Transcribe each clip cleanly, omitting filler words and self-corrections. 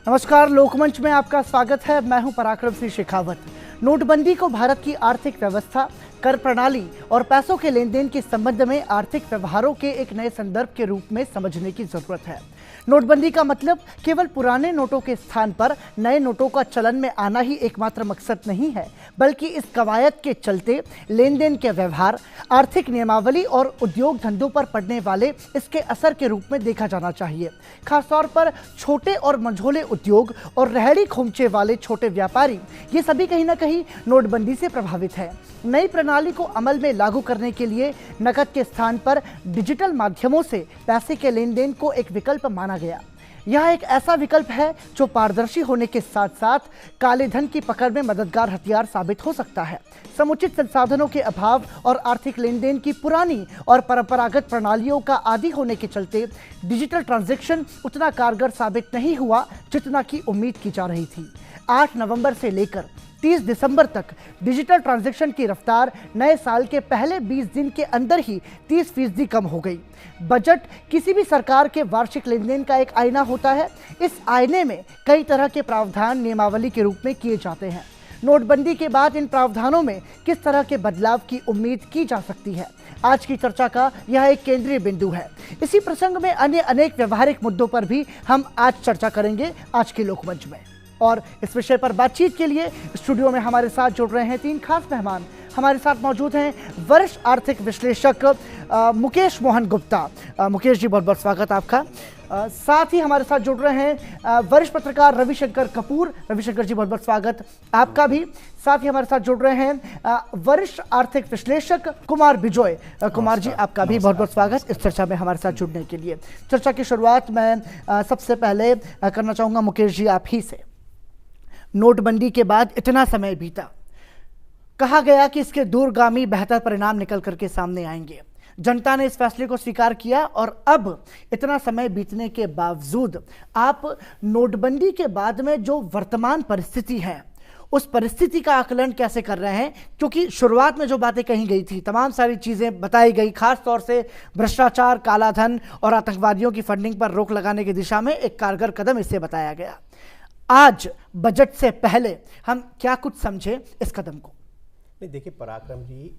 नमस्कार, लोकमंच में आपका स्वागत है। मैं हूं पराक्रम सिंह शेखावत। नोटबंदी को भारत की आर्थिक व्यवस्था, कर प्रणाली और पैसों के लेन देन के संबंध में आर्थिक व्यवहारों के एक नए संदर्भ के रूप में समझने की जरूरत है। नोटबंदी का मतलब केवल पुराने नोटों के स्थान पर नए नोटों का चलन में आना ही एकमात्र मकसद नहीं है, बल्कि इस कवायद के चलते लेन देन के व्यवहार, आर्थिक नियमावली और उद्योग धंधों पर पड़ने वाले इसके असर के रूप में देखा जाना चाहिए। खासतौर पर छोटे और मंझोले उद्योग और रेहड़ी खोमचे वाले छोटे व्यापारी, ये सभी कहीं ना कहीं नोटबंदी से प्रभावित है। नई प्रणाली को अमल में लागू करने के लिए नकद के स्थान पर डिजिटल माध्यमों से पैसे के लेन देन को एक विकल्प माना गया। यह एक ऐसा विकल्प है जो पारदर्शी होने के साथ साथ काले धन की पकड़ में मददगार हथियार साबित हो सकता है। समुचित संसाधनों के अभाव और आर्थिक लेन देन की पुरानी और परंपरागत प्रणालियों का आदी होने के चलते डिजिटल ट्रांजैक्शन उतना कारगर साबित नहीं हुआ जितना की उम्मीद की जा रही थी। 8 नवंबर से लेकर 30 दिसंबर तक डिजिटल ट्रांजैक्शन की रफ्तार नए साल के पहले 20 दिन के अंदर ही 30% कम हो गई। बजट किसी भी सरकार के वार्षिक लेन देन का एक आईना होता है। इस आईने में कई तरह के प्रावधान नियमावली के रूप में किए जाते हैं। नोटबंदी के बाद इन प्रावधानों में किस तरह के बदलाव की उम्मीद की जा सकती है, आज की चर्चा का यह एक केंद्रीय बिंदु है। इसी प्रसंग में अन्य अनेक व्यवहारिक मुद्दों पर भी हम आज चर्चा करेंगे आज के लोकमंच में। और इस विषय पर बातचीत के लिए स्टूडियो में हमारे साथ जुड़ रहे हैं 3 खास मेहमान। हमारे साथ मौजूद हैं वरिष्ठ आर्थिक विश्लेषक मुकेश मोहन गुप्ता। मुकेश जी, बहुत बहुत स्वागत आपका। साथ ही हमारे साथ जुड़ रहे हैं वरिष्ठ पत्रकार रविशंकर कपूर। रविशंकर जी, बहुत बहुत स्वागत आपका भी। साथ ही हमारे साथ जुड़ रहे हैं वरिष्ठ आर्थिक विश्लेषक कुमार बिजोय। कुमार जी, आपका भी बहुत बहुत स्वागत इस चर्चा में हमारे साथ जुड़ने के लिए। चर्चा की शुरुआत मैं सबसे पहले करना चाहूँगा मुकेश जी आप ही से। नोटबंदी के बाद इतना समय बीता, कहा गया कि इसके दूरगामी बेहतर परिणाम निकल करके सामने आएंगे। जनता ने इस फैसले को स्वीकार किया और अब इतना समय बीतने के बावजूद आप नोटबंदी के बाद में जो वर्तमान परिस्थिति है उस परिस्थिति का आकलन कैसे कर रहे हैं? क्योंकि शुरुआत में जो बातें कही गई थी, तमाम सारी चीज़ें बताई गई, खास तौर से भ्रष्टाचार, कालाधन और आतंकवादियों की फंडिंग पर रोक लगाने की दिशा में एक कारगर कदम इसे बताया गया। आज बजट से पहले हम क्या कुछ समझे इस कदम को? नहीं, देखिए पराक्रम जी,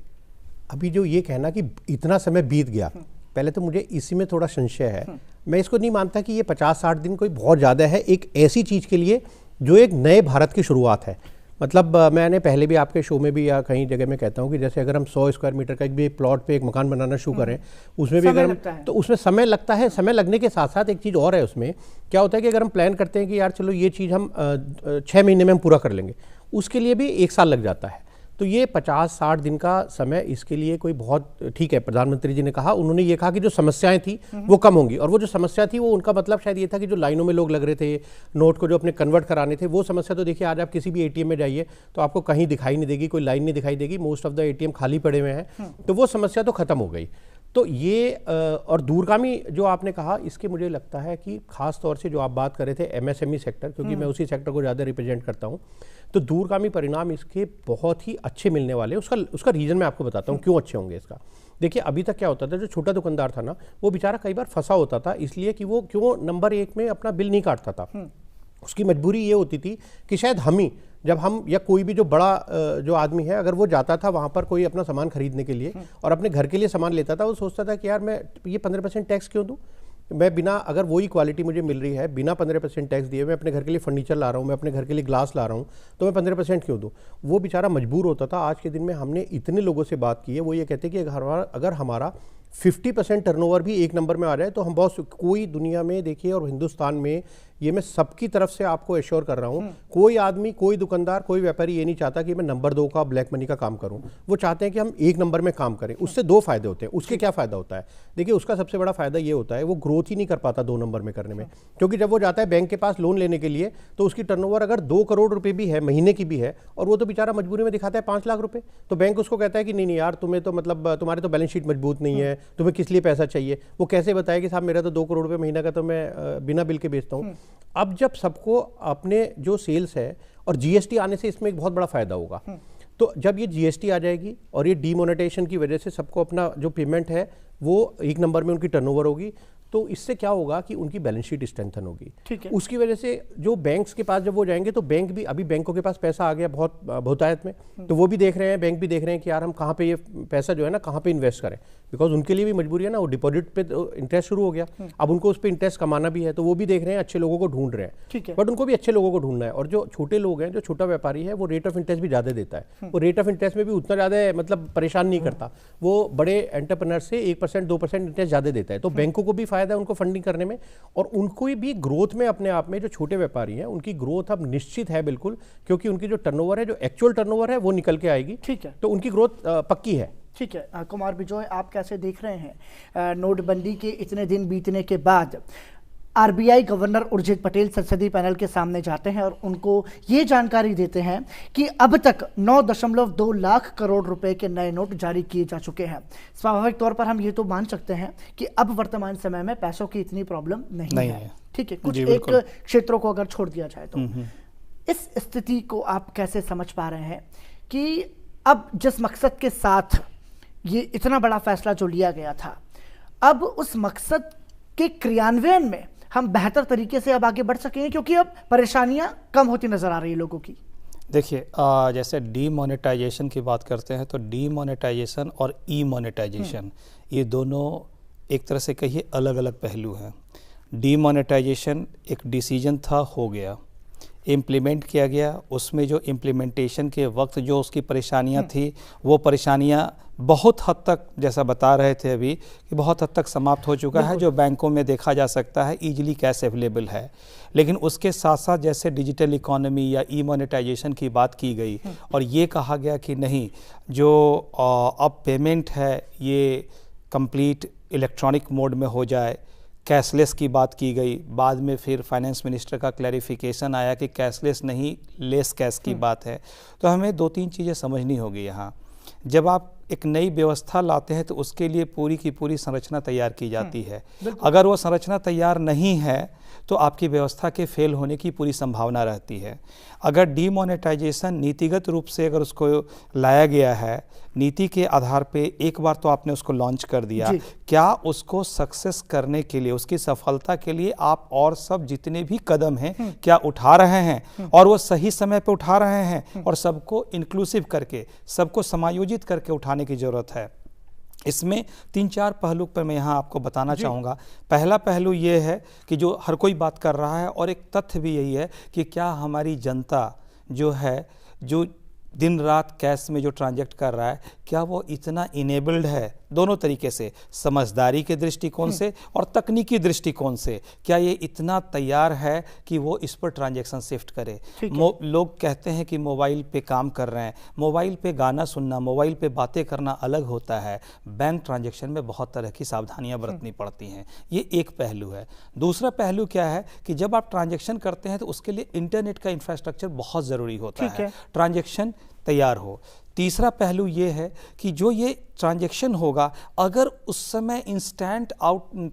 अभी जो ये कहना कि इतना समय बीत गया, पहले तो मुझे इसी में थोड़ा संशय है। मैं इसको नहीं मानता कि ये 50-60 दिन कोई बहुत ज़्यादा है एक ऐसी चीज़ के लिए जो एक नए भारत की शुरुआत है। मतलब मैंने पहले भी आपके शो में भी या कहीं जगह में कहता हूँ कि जैसे अगर हम 100 स्क्वायर मीटर का एक भी प्लॉट पे एक मकान बनाना शुरू करें, उसमें भी अगर तो उसमें समय लगता है। समय लगने के साथ साथ एक चीज़ और है, उसमें क्या होता है कि अगर हम प्लान करते हैं कि यार चलो ये चीज़ हम 6 महीने में हम पूरा कर लेंगे, उसके लिए भी 1 साल लग जाता है। तो ये 50-60 दिन का समय इसके लिए कोई बहुत ठीक है। प्रधानमंत्री जी ने कहा, उन्होंने ये कहा कि जो समस्याएं थी वो कम होंगी, और वो जो समस्या थी वो उनका मतलब शायद ये था कि जो लाइनों में लोग लग रहे थे नोट को जो अपने कन्वर्ट कराने थे, वो समस्या तो देखिए आज आप किसी भी एटीएम में जाइए तो आपको कहीं दिखाई नहीं देगी, कोई लाइन नहीं दिखाई देगी, मोस्ट ऑफ द एटीएम खाली पड़े हुए हैं। तो वो समस्या तो खत्म हो गई। तो ये और दूरगामी जो आपने कहा, इसके मुझे लगता है कि खास तौर से जो आप बात कर रहे थे एमएसएमई सेक्टर, क्योंकि मैं उसी सेक्टर को ज़्यादा रिप्रेजेंट करता हूँ, तो दूरगामी परिणाम इसके बहुत ही अच्छे मिलने वाले हैं। उसका रीज़न मैं आपको बताता हूँ क्यों अच्छे होंगे इसका। देखिए अभी तक क्या होता था, जो छोटा दुकानदार था ना, वो बेचारा कई बार फंसा होता था, इसलिए कि वो क्यों नंबर 1 में अपना बिल नहीं काटता था। उसकी मजबूरी ये होती थी कि शायद जब हम या कोई भी जो बड़ा जो आदमी है, अगर वो जाता था वहाँ पर कोई अपना सामान खरीदने के लिए और अपने घर के लिए सामान लेता था, वो सोचता था कि यार मैं ये 15% टैक्स क्यों दूँ, मैं बिना, अगर वही क्वालिटी मुझे मिल रही है बिना 15% टैक्स दिए, मैं अपने घर के लिए फर्नीचर ला रहा हूँ, मैं अपने घर के लिए ग्लास ला रहा हूँ, तो मैं 15% क्यों दूँ? वो बेचारा मजबूर होता था। आज के दिन में हमने इतने लोगों से बात की है, वो ये कहते हैं कि अगर हमारा 50% टर्नओवर भी 1 नंबर में आ जाए तो हम बहुत, कोई दुनिया में देखिए और हिंदुस्तान में, ये मैं सबकी तरफ से आपको एश्योर कर रहा हूँ, कोई आदमी, कोई दुकानदार, कोई व्यापारी ये नहीं चाहता कि मैं नंबर 2 का ब्लैक मनी का काम करूँ। वो चाहते हैं कि हम 1 नंबर में काम करें। उससे 2 फायदे होते हैं। उसके क्या फ़ायदा होता है? देखिए उसका सबसे बड़ा फायदा ये होता है, वो ग्रोथ ही नहीं कर पाता 2 नंबर में करने में, क्योंकि जब वो जाता है बैंक के पास लोन लेने के लिए तो उसकी टर्नओवर अगर 2 करोड़ रुपये भी है, महीने की भी है, और वो तो बेचारा मजबूरी में दिखाता है 5 लाख रुपये, तो बैंक उसको कहता है कि नहीं यार, तुम्हें तो मतलब तुम्हारे तो बैलेंस शीट मजबूत नहीं है, तुम्हें किस लिए पैसा चाहिए? वो कैसे बताए कि साहब मेरा तो 2 करोड़ रुपये महीना का तो मैं बिना बिल के बेचता हूँ। अब जब सबको अपने जो सेल्स है और जीएसटी आने से इसमें एक बहुत बड़ा फायदा होगा, तो जब ये जीएसटी आ जाएगी और ये डीमोनेटाइजेशन की वजह से सबको अपना जो पेमेंट है वो 1 नंबर में उनकी टर्नओवर होगी, तो इससे क्या होगा कि उनकी बैलेंस शीट स्ट्रेंथन होगी। ठीक है। उसकी वजह से जो बैंक्स के पास जब वो जाएंगे तो बैंक भी, अभी बैंकों के पास पैसा आ गया बहुत बहुतायत में, तो वो भी देख रहे हैं, बैंक भी देख रहे हैं कि यार हम कहाँ पे ये पैसा जो है ना कहाँ पे इन्वेस्ट करें, बिकॉज उनके लिए भी मजबूरी है ना, वो डिपॉजिट पे इंटरेस्ट शुरू हो गया, अब उनको उस पर इंटरेस्ट कमाना भी है, तो वो भी देख रहे हैं, अच्छे लोगों को ढूंढ रहे हैं। ठीक है। बट उनको भी अच्छे लोगों को ढूंढना है, और जो छोटे लोग हैं, जो छोटा व्यापारी है, वो रेट ऑफ इंटरेस्ट भी ज़्यादा देता है, वो रेट ऑफ इंटरेस्ट में भी उतना ज़्यादा मतलब परेशान नहीं करता, वो बड़े एंटरप्रेन्योर से 1% 2% इंटरेस्ट ज़्यादा देता है, तो बैंकों को भी फायदा है उनको फंडिंग करने में, और उनको भी ग्रोथ में अपने आप में, जो छोटे व्यापारी हैं उनकी ग्रोथ अब निश्चित है बिल्कुल, क्योंकि उनकी जो टर्नओवर है, जो एक्चुअल टर्नओवर है वो निकल के आएगी। ठीक है। तो उनकी ग्रोथ पक्की है। ठीक है। कुमार बिजोय, आप कैसे देख रहे हैं नोटबंदी के इतने दिन बीतने के बाद आरबीआई गवर्नर उर्जित पटेल संसदीय पैनल के सामने जाते हैं और उनको ये जानकारी देते हैं कि अब तक 9.2 लाख करोड़ रुपए के नए नोट जारी किए जा चुके हैं। स्वाभाविक तौर पर हम ये तो मान सकते हैं कि अब वर्तमान समय में पैसों की इतनी प्रॉब्लम नहीं है। ठीक है। कुछ एक क्षेत्रों को अगर छोड़ दिया जाए तो इस स्थिति को आप कैसे समझ पा रहे हैं कि अब जिस मकसद के साथ ये इतना बड़ा फैसला जो लिया गया था, अब उस मकसद के क्रियान्वयन में हम बेहतर तरीके से अब आगे बढ़ सकेंगे, क्योंकि अब परेशानियां कम होती नजर आ रही है लोगों की। देखिए, जैसे डीमोनेटाइजेशन की बात करते हैं तो डीमोनेटाइजेशन और ई मोनेटाइजेशन ये दोनों एक तरह से कहिए अलग अलग पहलू हैं। डीमोनेटाइजेशन एक डिसीजन था, हो गया, इम्प्लीमेंट किया गया, उसमें जो इम्प्लीमेंटेशन के वक्त जो उसकी परेशानियां थी, वो परेशानियां बहुत हद तक, जैसा बता रहे थे अभी, कि बहुत हद तक समाप्त हो चुका है। जो बैंकों में देखा जा सकता है, ईजिली कैश अवेलेबल है। लेकिन उसके साथ साथ जैसे डिजिटल इकोनॉमी या ई मोनेटाइजेशन की बात की गई और ये कहा गया कि नहीं, जो अब पेमेंट है ये कंप्लीट इलेक्ट्रॉनिक मोड में हो जाए, कैशलेस की बात की गई। बाद में फिर फाइनेंस मिनिस्टर का क्लैरिफिकेशन आया कि कैशलेस नहीं, लेस कैश की बात है। तो हमें 2-3 चीज़ें समझनी होगी यहाँ। जब आप एक नई व्यवस्था लाते हैं तो उसके लिए पूरी की पूरी संरचना तैयार की जाती है। अगर वो संरचना तैयार नहीं है तो आपकी व्यवस्था के फेल होने की पूरी संभावना रहती है। अगर डीमोनेटाइजेशन नीतिगत रूप से अगर उसको लाया गया है, नीति के आधार पे एक बार तो आपने उसको लॉन्च कर दिया, क्या उसको सक्सेस करने के लिए, उसकी सफलता के लिए आप और सब जितने भी कदम हैं क्या उठा रहे हैं, और वो सही समय पे उठा रहे हैं, और सबको इंक्लूसिव करके, सबको समायोजित करके उठाने की जरूरत है। इसमें 3-4 पहलू पर मैं यहाँ आपको बताना चाहूँगा। पहला पहलू ये है कि जो हर कोई बात कर रहा है, और एक तथ्य भी यही है कि क्या हमारी जनता जो है, जो दिन रात कैश में जो ट्रांजैक्ट कर रहा है, क्या वो इतना इनेबल्ड है, दोनों तरीके से, समझदारी के दृष्टिकोण से और तकनीकी दृष्टिकोण से, क्या ये इतना तैयार है कि वो इस पर ट्रांजैक्शन शिफ्ट करे। लोग कहते हैं कि मोबाइल पे काम कर रहे हैं, मोबाइल पे गाना सुनना, मोबाइल पे बातें करना अलग होता है। बैंक ट्रांजैक्शन में बहुत तरह की सावधानियां बरतनी पड़ती हैं, ये एक पहलू है। दूसरा पहलू क्या है कि जब आप ट्रांजैक्शन करते हैं तो उसके लिए इंटरनेट का इंफ्रास्ट्रक्चर बहुत ज़रूरी होता है, ट्रांजैक्शन तैयार हो। तीसरा पहलू ये है कि जो ये ट्रांजैक्शन होगा, अगर उस समय इंस्टेंट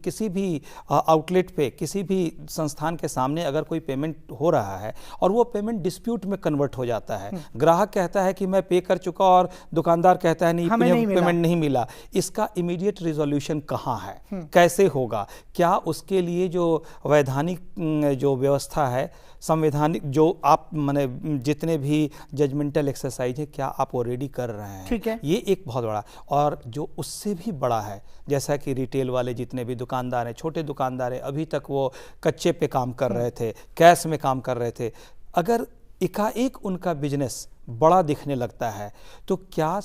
किसी भी आउटलेट पे, किसी भी संस्थान के सामने अगर कोई पेमेंट हो रहा है और वो पेमेंट डिस्प्यूट में कन्वर्ट हो जाता है, ग्राहक कहता है कि मैं पे कर चुका और दुकानदार कहता है नहीं, पेमेंट नहीं मिला, इसका इमीडिएट रिजोल्यूशन कहाँ है, कैसे होगा? क्या उसके लिए जो वैधानिक जो व्यवस्था है, संवैधानिक जो आप माने जितने भी जजमेंटल एक्सरसाइज है, क्या आप ऑलरेडी कर रहे हैं? ठीक है। ये एक बहुत बड़ा, और जो उससे भी बड़ा है, जैसा कि रिटेल वाले जितने भी दुकानदार हैं, छोटे दुकानदार हैं, अभी तक वो कच्चे पे काम कर रहे थे, कैश में काम कर रहे थे, अगर एकाएक उनका बिजनेस बड़ा दिखने लगता है तो क्या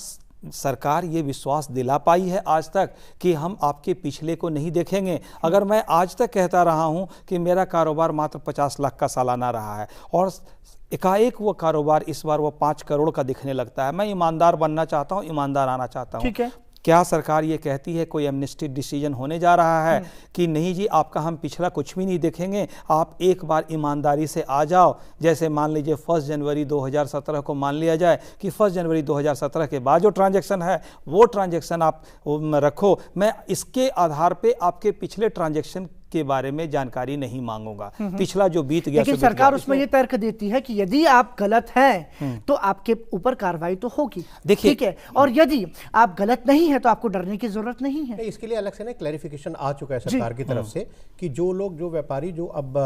सरकार ये विश्वास दिला पाई है आज तक कि हम आपके पिछले को नहीं देखेंगे? अगर मैं आज तक कहता रहा हूं कि मेरा कारोबार मात्र 50 लाख का सालाना रहा है और एकाएक वो कारोबार इस बार वो 5 करोड़ का दिखने लगता है, मैं ईमानदार बनना चाहता हूं, ईमानदार आना चाहता हूं, ठीक है। क्या सरकार ये कहती है कोई एमनेस्टी डिसीजन होने जा रहा है कि नहीं जी आपका हम पिछला कुछ भी नहीं देखेंगे, आप एक बार ईमानदारी से आ जाओ? जैसे मान लीजिए 1 जनवरी 2017 को मान लिया जाए कि 1 जनवरी 2017 के बाद जो ट्रांजैक्शन है वो ट्रांजैक्शन आप रखो, मैं इसके आधार पे आपके पिछले ट्रांजैक्शन के बारे में जानकारी नहीं मांगूंगा, पिछला जो बीत गया। लेकिन सरकार उसमें ये तर्क देती है कि यदि आप गलत हैं तो आपके ऊपर कार्रवाई तो होगी, देखिए, ठीक है, और यदि आप गलत नहीं है तो आपको डरने की जरूरत नहीं है। इसके लिए अलग से ना क्लैरिफिकेशन आ चुका है सरकार की तरफ से कि जो लोग, जो व्यापारी, जो अब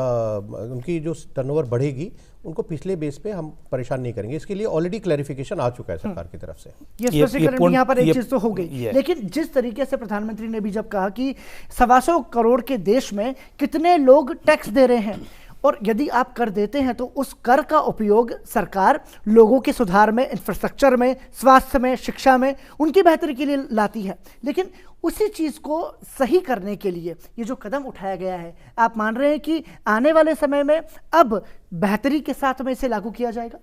उनकी जो टर्नओवर बढ़ेगी उनको पिछले बेस पे हम परेशान नहीं करेंगे। इसके लिए ऑलरेडी क्लैरिफिकेशन आ चुका है सरकार की तरफ से। ये स्पष्टीकरण यहाँ पर एक चीज तो हो गई, लेकिन जिस तरीके से प्रधानमंत्री ने भी जब कहा कि 125 करोड़ के देश में कितने लोग टैक्स दे रहे हैं, और यदि आप कर देते हैं तो उस कर का उपयोग सरकार लोगों के सुधार में, इंफ्रास्ट्रक्चर में, स्वास्थ्य में, शिक्षा में, उनकी बेहतरी के लिए लाती है। लेकिन उसी चीज को सही करने के लिए ये जो कदम उठाया गया है, आप मान रहे हैं कि आने वाले समय में अब बेहतरी के साथ में इसे लागू किया जाएगा?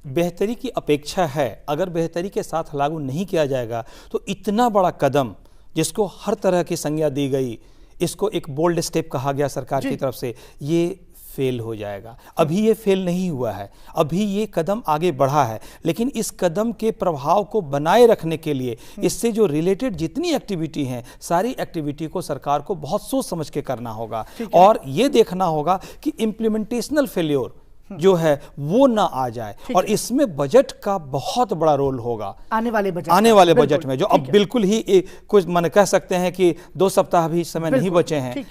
बेहतरी की अपेक्षा है। अगर बेहतरी के साथ लागू नहीं किया जाएगा तो इतना बड़ा कदम जिसको हर तरह की संज्ञा दी गई, इसको एक बोल्ड स्टेप कहा गया सरकार की तरफ से, ये फेल हो जाएगा। अभी ये फेल नहीं हुआ है, अभी ये कदम आगे बढ़ा है, लेकिन इस कदम के प्रभाव को बनाए रखने के लिए इससे जो रिलेटेड जितनी एक्टिविटी हैं, सारी एक्टिविटी को सरकार को बहुत सोच समझ के करना होगा, और ये देखना होगा कि इम्प्लीमेंटेशनल फेल्योर जो है वो ना आ जाए। और इसमें बजट का बहुत बड़ा रोल होगा आने वाले बजट में, जो अब बिल्कुल ही कुछ मन कह सकते हैं कि 2 सप्ताह भी समय नहीं बचे हैं,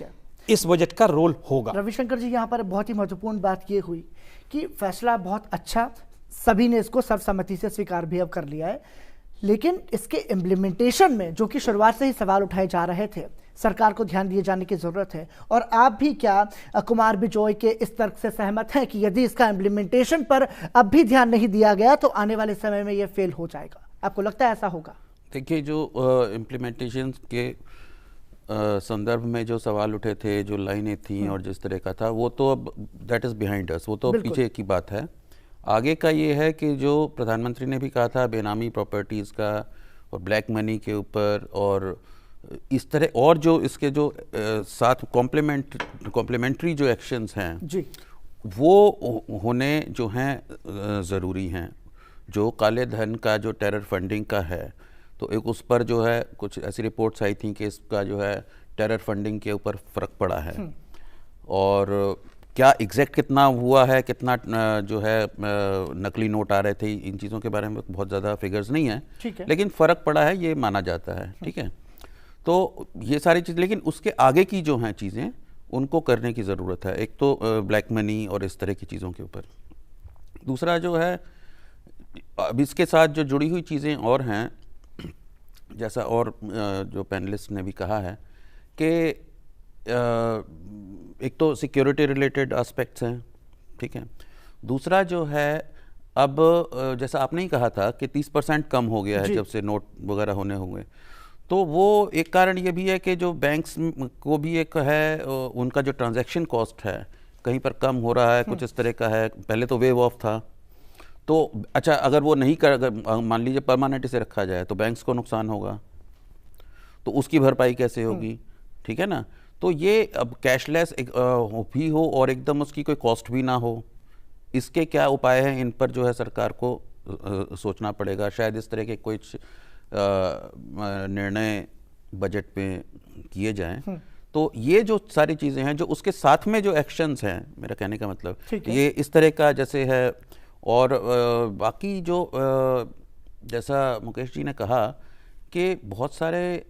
इस बजट का रोल होगा। रविशंकर जी, यहाँ पर बहुत ही महत्वपूर्ण बात ये हुई कि फैसला बहुत अच्छा, सभी ने इसको सर्वसम्मति से स्वीकार भी अब कर लिया है, लेकिन इसके इम्प्लीमेंटेशन में जो कि शुरुआत से ही सवाल उठाए जा रहे थे, सरकार को ध्यान दिए जाने की जरूरत है। और आप भी क्या कुमार बिजोय के इस तर्क से सहमत हैं कि यदि इसका इम्प्लीमेंटेशन पर अब भी ध्यान नहीं दिया गया तो आने वाले समय में यह फेल हो जाएगा? आपको लगता है ऐसा होगा? देखिए, जो इम्प्लीमेंटेशन के संदर्भ में जो सवाल उठे थे, जो लाइनें थी और जिस तरह का था, वो तो अब दैट इज़ बिहाइंड अस, वो तो पीछे की बात है। आगे का ये है कि जो प्रधानमंत्री ने भी कहा था बेनामी प्रॉपर्टीज़ का और ब्लैक मनी के ऊपर, और इस तरह और जो इसके जो साथ कॉम्प्लीमेंट्री जो एक्शंस हैं जी, वो होने जो हैं ज़रूरी हैं। जो काले धन का, जो टेरर फंडिंग का है, तो एक उस पर जो है कुछ ऐसी रिपोर्ट्स आई थी कि इसका जो है टेरर फंडिंग के ऊपर फ़र्क पड़ा है, और क्या एग्जैक्ट कितना हुआ है, कितना जो है नकली नोट आ रहे थे, इन चीज़ों के बारे में बहुत ज़्यादा फिगर्स नहीं है, लेकिन फ़र्क पड़ा है, ये माना जाता है, ठीक है। तो ये सारी चीज़, लेकिन उसके आगे की जो हैं चीज़ें, उनको करने की ज़रूरत है। एक तो ब्लैक मनी और इस तरह की चीज़ों के ऊपर, दूसरा जो है अब इसके साथ जो जुड़ी हुई चीज़ें और हैं, जैसा और जो पैनलिस्ट ने भी कहा है कि एक तो सिक्योरिटी रिलेटेड एस्पेक्ट्स हैं, ठीक है। दूसरा जो है, अब जैसा आपने ही कहा था कि 30% कम हो गया है जब से नोट वगैरह होने होंगे, तो वो एक कारण ये भी है कि जो बैंक्स को भी एक है, उनका जो ट्रांजैक्शन कॉस्ट है कहीं पर कम हो रहा है, कुछ इस तरह का है। पहले तो वेव ऑफ था, तो अच्छा अगर वो नहीं कर, अगर मान लीजिए परमानेंट इसे रखा जाए तो बैंक्स को नुकसान होगा, तो उसकी भरपाई कैसे होगी, ठीक है ना। तो ये अब कैशलेस भी हो और एकदम उसकी कोई कॉस्ट भी ना हो, इसके क्या उपाय हैं, इन पर जो है सरकार को सोचना पड़ेगा। शायद इस तरह के कुछ निर्णय बजट में किए जाएं। तो ये जो सारी चीज़ें हैं, जो उसके साथ में जो एक्शंस हैं, मेरा कहने का मतलब ये इस तरह का जैसे है, और बाकी जो जैसा मुकेश जी ने कहा कि बहुत सारे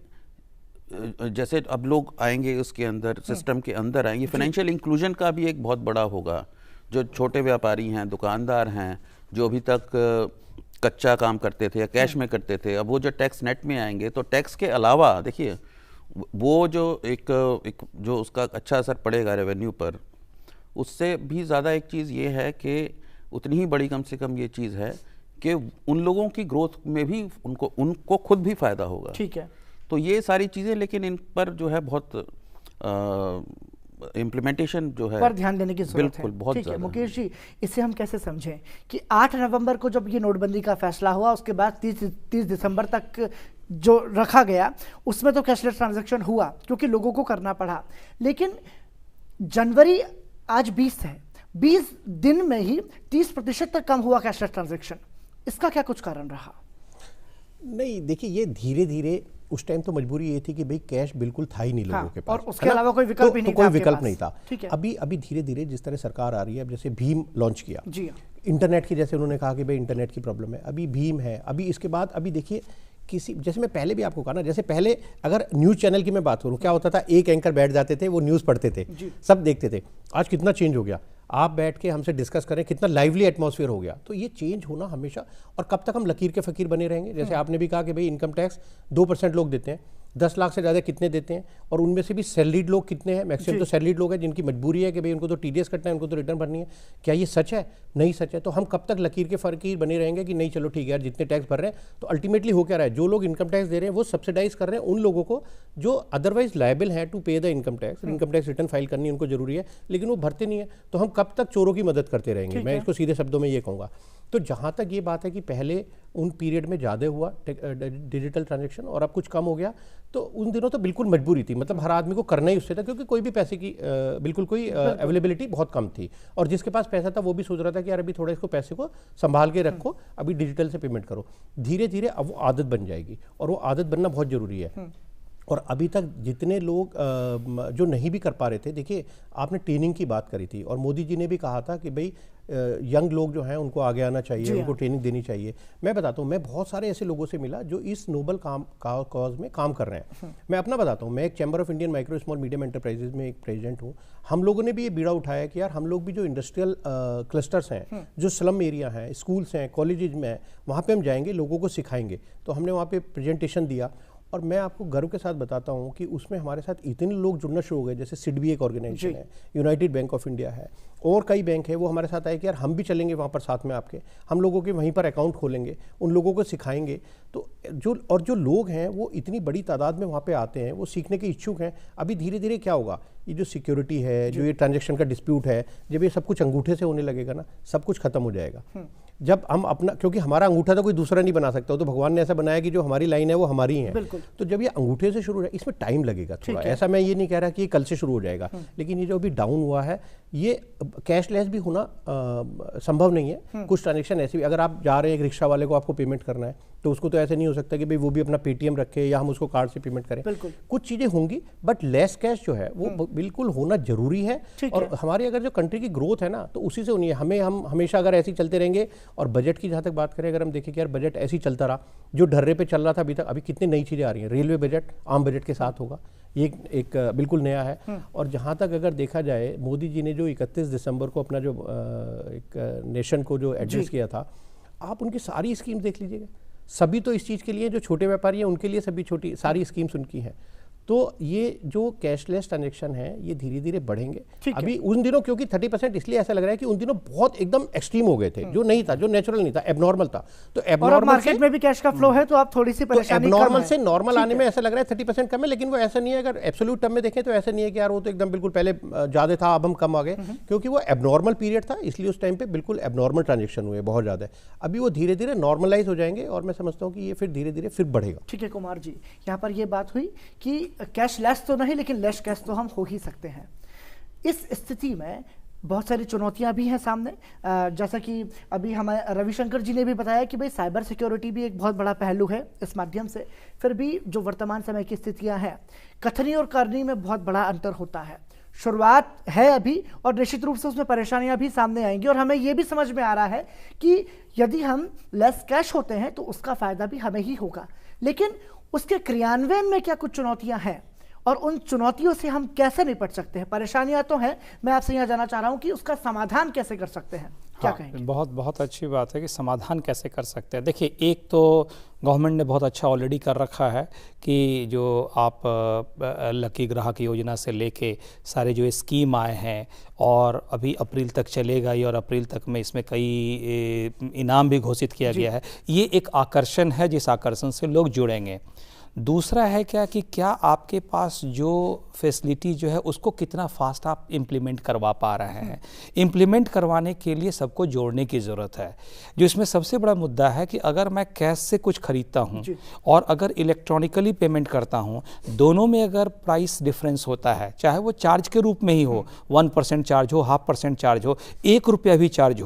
जैसे अब लोग आएंगे उसके अंदर, सिस्टम के अंदर आएंगे, फाइनेंशियल इंक्लूजन का भी एक बहुत बड़ा होगा। जो छोटे व्यापारी हैं, दुकानदार हैं, जो अभी तक कच्चा काम करते थे या कैश में करते थे, अब वो जो टैक्स नेट में आएंगे, तो टैक्स के अलावा देखिए वो जो एक जो उसका अच्छा असर पड़ेगा रेवेन्यू पर, उससे भी ज़्यादा एक चीज़ ये है कि उतनी ही बड़ी कम से कम ये चीज़ है कि उन लोगों की ग्रोथ में भी उनको खुद भी फ़ायदा होगा, ठीक है। तो ये सारी चीज़ें, लेकिन इन पर जो है बहुत इम्प्लीमेंटेशन जो है पर ध्यान देने की जरूरत है, बहुत ठीक है। मुकेश जी, इसे हम कैसे समझें कि 8 नवंबर को जब ये नोटबंदी का फैसला हुआ, उसके बाद 30 दिसंबर तक जो रखा गया, उसमें तो कैशलेस ट्रांजैक्शन हुआ क्योंकि लोगों को करना पड़ा, लेकिन जनवरी आज 20 है, 20 दिन में ही 30% तक कम हुआ कैशलेस ट्रांजैक्शन। इसका क्या कुछ कारण रहा? नहीं, देखिए ये धीरे धीरे उस टाइम तो मजबूरी ये थी कि भाई कैश बिल्कुल था ही नहीं लोगों के पास, और उसके अलावा कोई विकल्प ही नहीं था, कोई आपके विकल्प पास। नहीं था। ठीक है। अभी धीरे धीरे जिस तरह सरकार आ रही है, अब जैसे भीम लॉन्च किया, जी इंटरनेट की, जैसे उन्होंने कहा कि भाई इंटरनेट की प्रॉब्लम है, अभी भीम है, अभी इसके बाद अभी देखिए किसी, जैसे मैं पहले भी आपको कहा ना, जैसे पहले अगर न्यूज़ चैनल की मैं बात करूं, क्या होता था, एक एंकर बैठ जाते थे, वो न्यूज़ पढ़ते थे, सब देखते थे। आज कितना चेंज हो गया, आप बैठ के हमसे डिस्कस करें, कितना लाइवली एटमॉस्फेयर हो गया। तो ये चेंज होना हमेशा, और कब तक हम लकीर के फ़कीर बने रहेंगे। जैसे आपने भी कहा कि भाई इनकम टैक्स 2% लोग देते हैं, 10 लाख से ज़्यादा कितने देते हैं, और उनमें से भी सैलरीड लोग कितने हैं, मैक्सिमम तो सैलरीड लोग हैं जिनकी मजबूरी है कि भाई उनको तो टीडीएस कटना है, उनको तो रिटर्न भरनी है। क्या ये सच है? नहीं सच है। तो हम कब तक लकीर के फ़कीर बने रहेंगे कि नहीं चलो ठीक है यार, जितने टैक्स भर रहे हैं। तो अल्टीमेटली हो क्या रहा है, जो लोग इनकम टैक्स दे रहे हैं वो सब्सिडाइज कर रहे हैं उन लोगों को जो अदरवाइज लायबल है टू पे the income tax. Income tax return file करनी उनको जरूरी है, लेकिन वो भरते नहीं है। तो हम कब तक चोरों की मदद करते रहेंगे? मैं इसको सीधे शब्दों में ये कहूँगा। तो जहाँ तक ये बात है कि पहले उन पीरियड में ज़्यादा हुआ डिजिटल ट्रांजैक्शन और अब कुछ कम हो गया, तो उन दिनों तो बिल्कुल मजबूरी थी, मतलब हर आदमी को करना ही उससे था, क्योंकि कोई भी पैसे की बिल्कुल कोई अवेलेबिलिटी बहुत कम थी। और जिसके पास पैसा था वो भी सोच रहा था कि यार अभी थोड़ा इसको पैसे को संभाल के रखो, अभी डिजिटल से पेमेंट करो। धीरे धीरे अब वो आदत बन जाएगी, और वो आदत बनना बहुत ज़रूरी है। और अभी तक जितने लोग जो नहीं भी कर पा रहे थे, देखिए आपने ट्रेनिंग की बात करी थी, और मोदी जी ने भी कहा था कि भाई यंग लोग जो हैं उनको आगे आना चाहिए, उनको ट्रेनिंग देनी चाहिए। मैं बताता हूँ, मैं बहुत सारे ऐसे लोगों से मिला जो इस नोबल कॉज में काम कर रहे हैं। मैं अपना बताता हूँ, मैं एक chamber of Indian micro small medium enterprises में एक प्रेसिडेंट हूँ। हम लोगों ने भी ये बीड़ा उठाया कि यार हम लोग भी जो इंडस्ट्रियल क्लस्टर्स हैं, जो स्लम एरिया हैं, स्कूल्स हैं, कॉलेजेस में हैं, वहाँ पर हम जाएंगे, लोगों को सिखाएंगे। तो हमने वहाँ पर प्रेजेंटेशन दिया, और मैं आपको गर्व के साथ बताता हूँ कि उसमें हमारे साथ इतने लोग जुड़ना शुरू हो गए। जैसे सिडबी एक ऑर्गेनाइजेशन है, यूनाइटेड बैंक ऑफ इंडिया है, और कई बैंक है, वो हमारे साथ आए कि यार हम भी चलेंगे वहाँ पर साथ में आपके, हम लोगों के वहीं पर अकाउंट खोलेंगे, उन लोगों को सिखाएंगे। तो जो लोग हैं वो इतनी बड़ी तादाद में वहाँ पे आते हैं, वो सीखने के इच्छुक हैं। अभी धीरे धीरे क्या होगा, ये जो सिक्योरिटी है, जो ये ट्रांजैक्शन का डिस्प्यूट है, जब ये सब कुछ अंगूठे से होने लगेगा ना, सब कुछ खत्म हो जाएगा। जब हम अपना, क्योंकि हमारा अंगूठा तो कोई दूसरा नहीं बना सकता, तो भगवान ने ऐसा बनाया कि जो हमारी लाइन है वो हमारी ही है। तो जब ये अंगूठे से शुरू हो, इसमें टाइम लगेगा थोड़ा, ऐसा मैं ये नहीं कह रहा कि ये कल से शुरू हो जाएगा, लेकिन ये जो अभी डाउन हुआ है, ये कैशलेस भी होना संभव नहीं है। कुछ ट्रांजेक्शन ऐसे भी, अगर आप जा रहे हैं एक रिक्शा वाले को आपको पेमेंट करना है, तो उसको तो ऐसे नहीं हो सकता कि भाई वो भी अपना पेटीएम रखे या हम उसको कार्ड से पेमेंट करें। कुछ चीज़ें होंगी, बट लेस कैश जो है वो बिल्कुल होना जरूरी है। और हमारी अगर जो कंट्री की ग्रोथ है ना, तो उसी से होनी है। हम हमेशा अगर ऐसे ही चलते रहेंगे, और बजट की जहाँ तक बात करें, अगर हम देखें कि यार बजट ऐसे ही चलता रहा, जो ढर्रे पे चल रहा था अभी तक, अभी कितनी नई चीज़ें आ रही हैं। रेलवे बजट आम बजट के साथ होगा, ये एक बिल्कुल नया है। और जहाँ तक अगर देखा जाए, मोदी जी ने जो 31 दिसंबर को अपना जो एक नेशन को जो एड्रेस किया था, आप उनकी सारी स्कीम देख लीजिएगा। सभी तो इस चीज़ के लिए, जो छोटे व्यापारी हैं उनके लिए सभी छोटी सारी स्कीम्स उनकी हैं। तो ये जो कैशलेस ट्रांजैक्शन है, ये धीरे धीरे बढ़ेंगे। अभी उन दिनों क्योंकि 30% इसलिए ऐसा लग रहा है कि उन दिनों बहुत एकदम एक्सट्रीम हो गए थे, जो नहीं था, जो नेचुरल नहीं था, एबनॉर्मल था। तो एबनॉर्मल मार्केट में भी कैश का फ्लो है, तो आप थोड़ी सी परेशानी कम है। एबनॉर्मल से नॉर्मल आने में ऐसा लग रहा है 30% कम है, लेकिन वो ऐसा नहीं है। अगर एब्सोल्यूट टर्म में देखें तो ऐसा नहीं है कि यार वो तो एकदम बिल्कुल पहले ज़्यादा था, अब हम कम आ गए, क्योंकि वो एबनॉर्मल पीरियड था, इसलिए उस टाइम पे बिल्कुल एबनॉर्मल ट्रांजेक्शन हुए बहुत ज़्यादा। अभी वो धीरे धीरे नॉर्मलाइज हो जाएंगे, और मैं समझता हूँ कि ये फिर धीरे धीरे फिर बढ़ेगा। ठीक है कुमार जी, यहाँ पर ये बात हुई कि कैशलेस तो नहीं, लेकिन लेस कैश तो हम हो ही सकते हैं। इस स्थिति में बहुत सारी चुनौतियां भी हैं सामने, जैसा कि अभी हमारे रविशंकर जी ने भी बताया कि भाई साइबर सिक्योरिटी भी एक बहुत बड़ा पहलू है इस माध्यम से। फिर भी जो वर्तमान समय की स्थितियां हैं, कथनी और करनी में बहुत बड़ा अंतर होता है। शुरुआत है अभी, और निश्चित रूप से उसमें परेशानियां भी सामने आएंगी, और हमें यह भी समझ में आ रहा है कि यदि हम लेस कैश होते हैं तो उसका फायदा भी हमें ही होगा। लेकिन उसके क्रियान्वयन में क्या कुछ चुनौतियां हैं, और उन चुनौतियों से हम कैसे निपट सकते हैं? परेशानियां तो हैं, मैं आपसे यह जानना चाह रहा हूं कि उसका समाधान कैसे कर सकते हैं, क्या कहेंगे? बहुत बहुत अच्छी बात है कि समाधान कैसे कर सकते हैं। देखिए, एक तो गवर्नमेंट ने बहुत अच्छा ऑलरेडी कर रखा है कि जो आप लकी ग्राहक योजना से लेके सारे जो स्कीम आए हैं, और अभी अप्रैल तक चलेगा ये, और अप्रैल तक में इसमें कई इनाम भी घोषित किया गया है। ये एक आकर्षण है, जिस आकर्षण से लोग जुड़ेंगे। दूसरा है क्या आपके पास जो फैसिलिटी जो है उसको कितना फास्ट आप इम्प्लीमेंट करवा पा रहे हैं। इम्प्लीमेंट करवाने के लिए सबको जोड़ने की ज़रूरत है। जो इसमें सबसे बड़ा मुद्दा है कि अगर मैं कैश से कुछ खरीदता हूं और अगर इलेक्ट्रॉनिकली पेमेंट करता हूं, दोनों में अगर प्राइस डिफरेंस होता है, चाहे वो चार्ज के रूप में ही हो, 1% चार्ज हो, 0.5% चार्ज हो, 1 रुपया भी चार्ज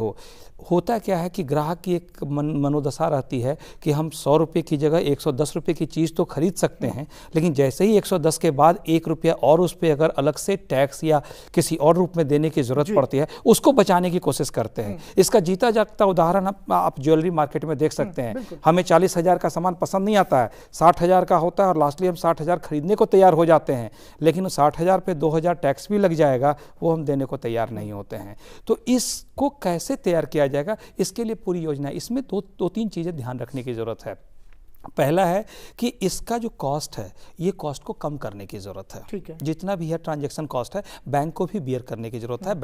होता क्या है कि ग्राहक की एक मनोदशा रहती है कि हम 100 रुपये की जगह 110 रुपये की चीज़ तो खरीद सकते हैं, लेकिन जैसे ही 110 के बाद 1 रुपया और उस पर अगर अलग से टैक्स या किसी और रूप में देने की ज़रूरत पड़ती है, उसको बचाने की कोशिश करते हैं। इसका जीता जागता उदाहरण आप ज्वेलरी मार्केट में देख सकते हैं। हमें 40,000 का सामान पसंद नहीं आता है, 60,000 का होता है और लास्टली हम 60,000 खरीदने को तैयार हो जाते हैं, लेकिन 60,000 पे 2,000 टैक्स भी लग जाएगा, वो हम देने को तैयार नहीं होते हैं। तो इसको कैसे तैयार किया जाएगा, इसके लिए पूरी योजना है। इसमें दो तीन चीज़ें ध्यान रखने की ज़रूरत है। पहला है कि इसका जो कॉस्ट है, ये कॉस्ट को कम करने की ज़रूरत है। ठीक है। जितना भी है ट्रांजैक्शन कॉस्ट है, बैंक को भी बियर करने की ज़रूरत है।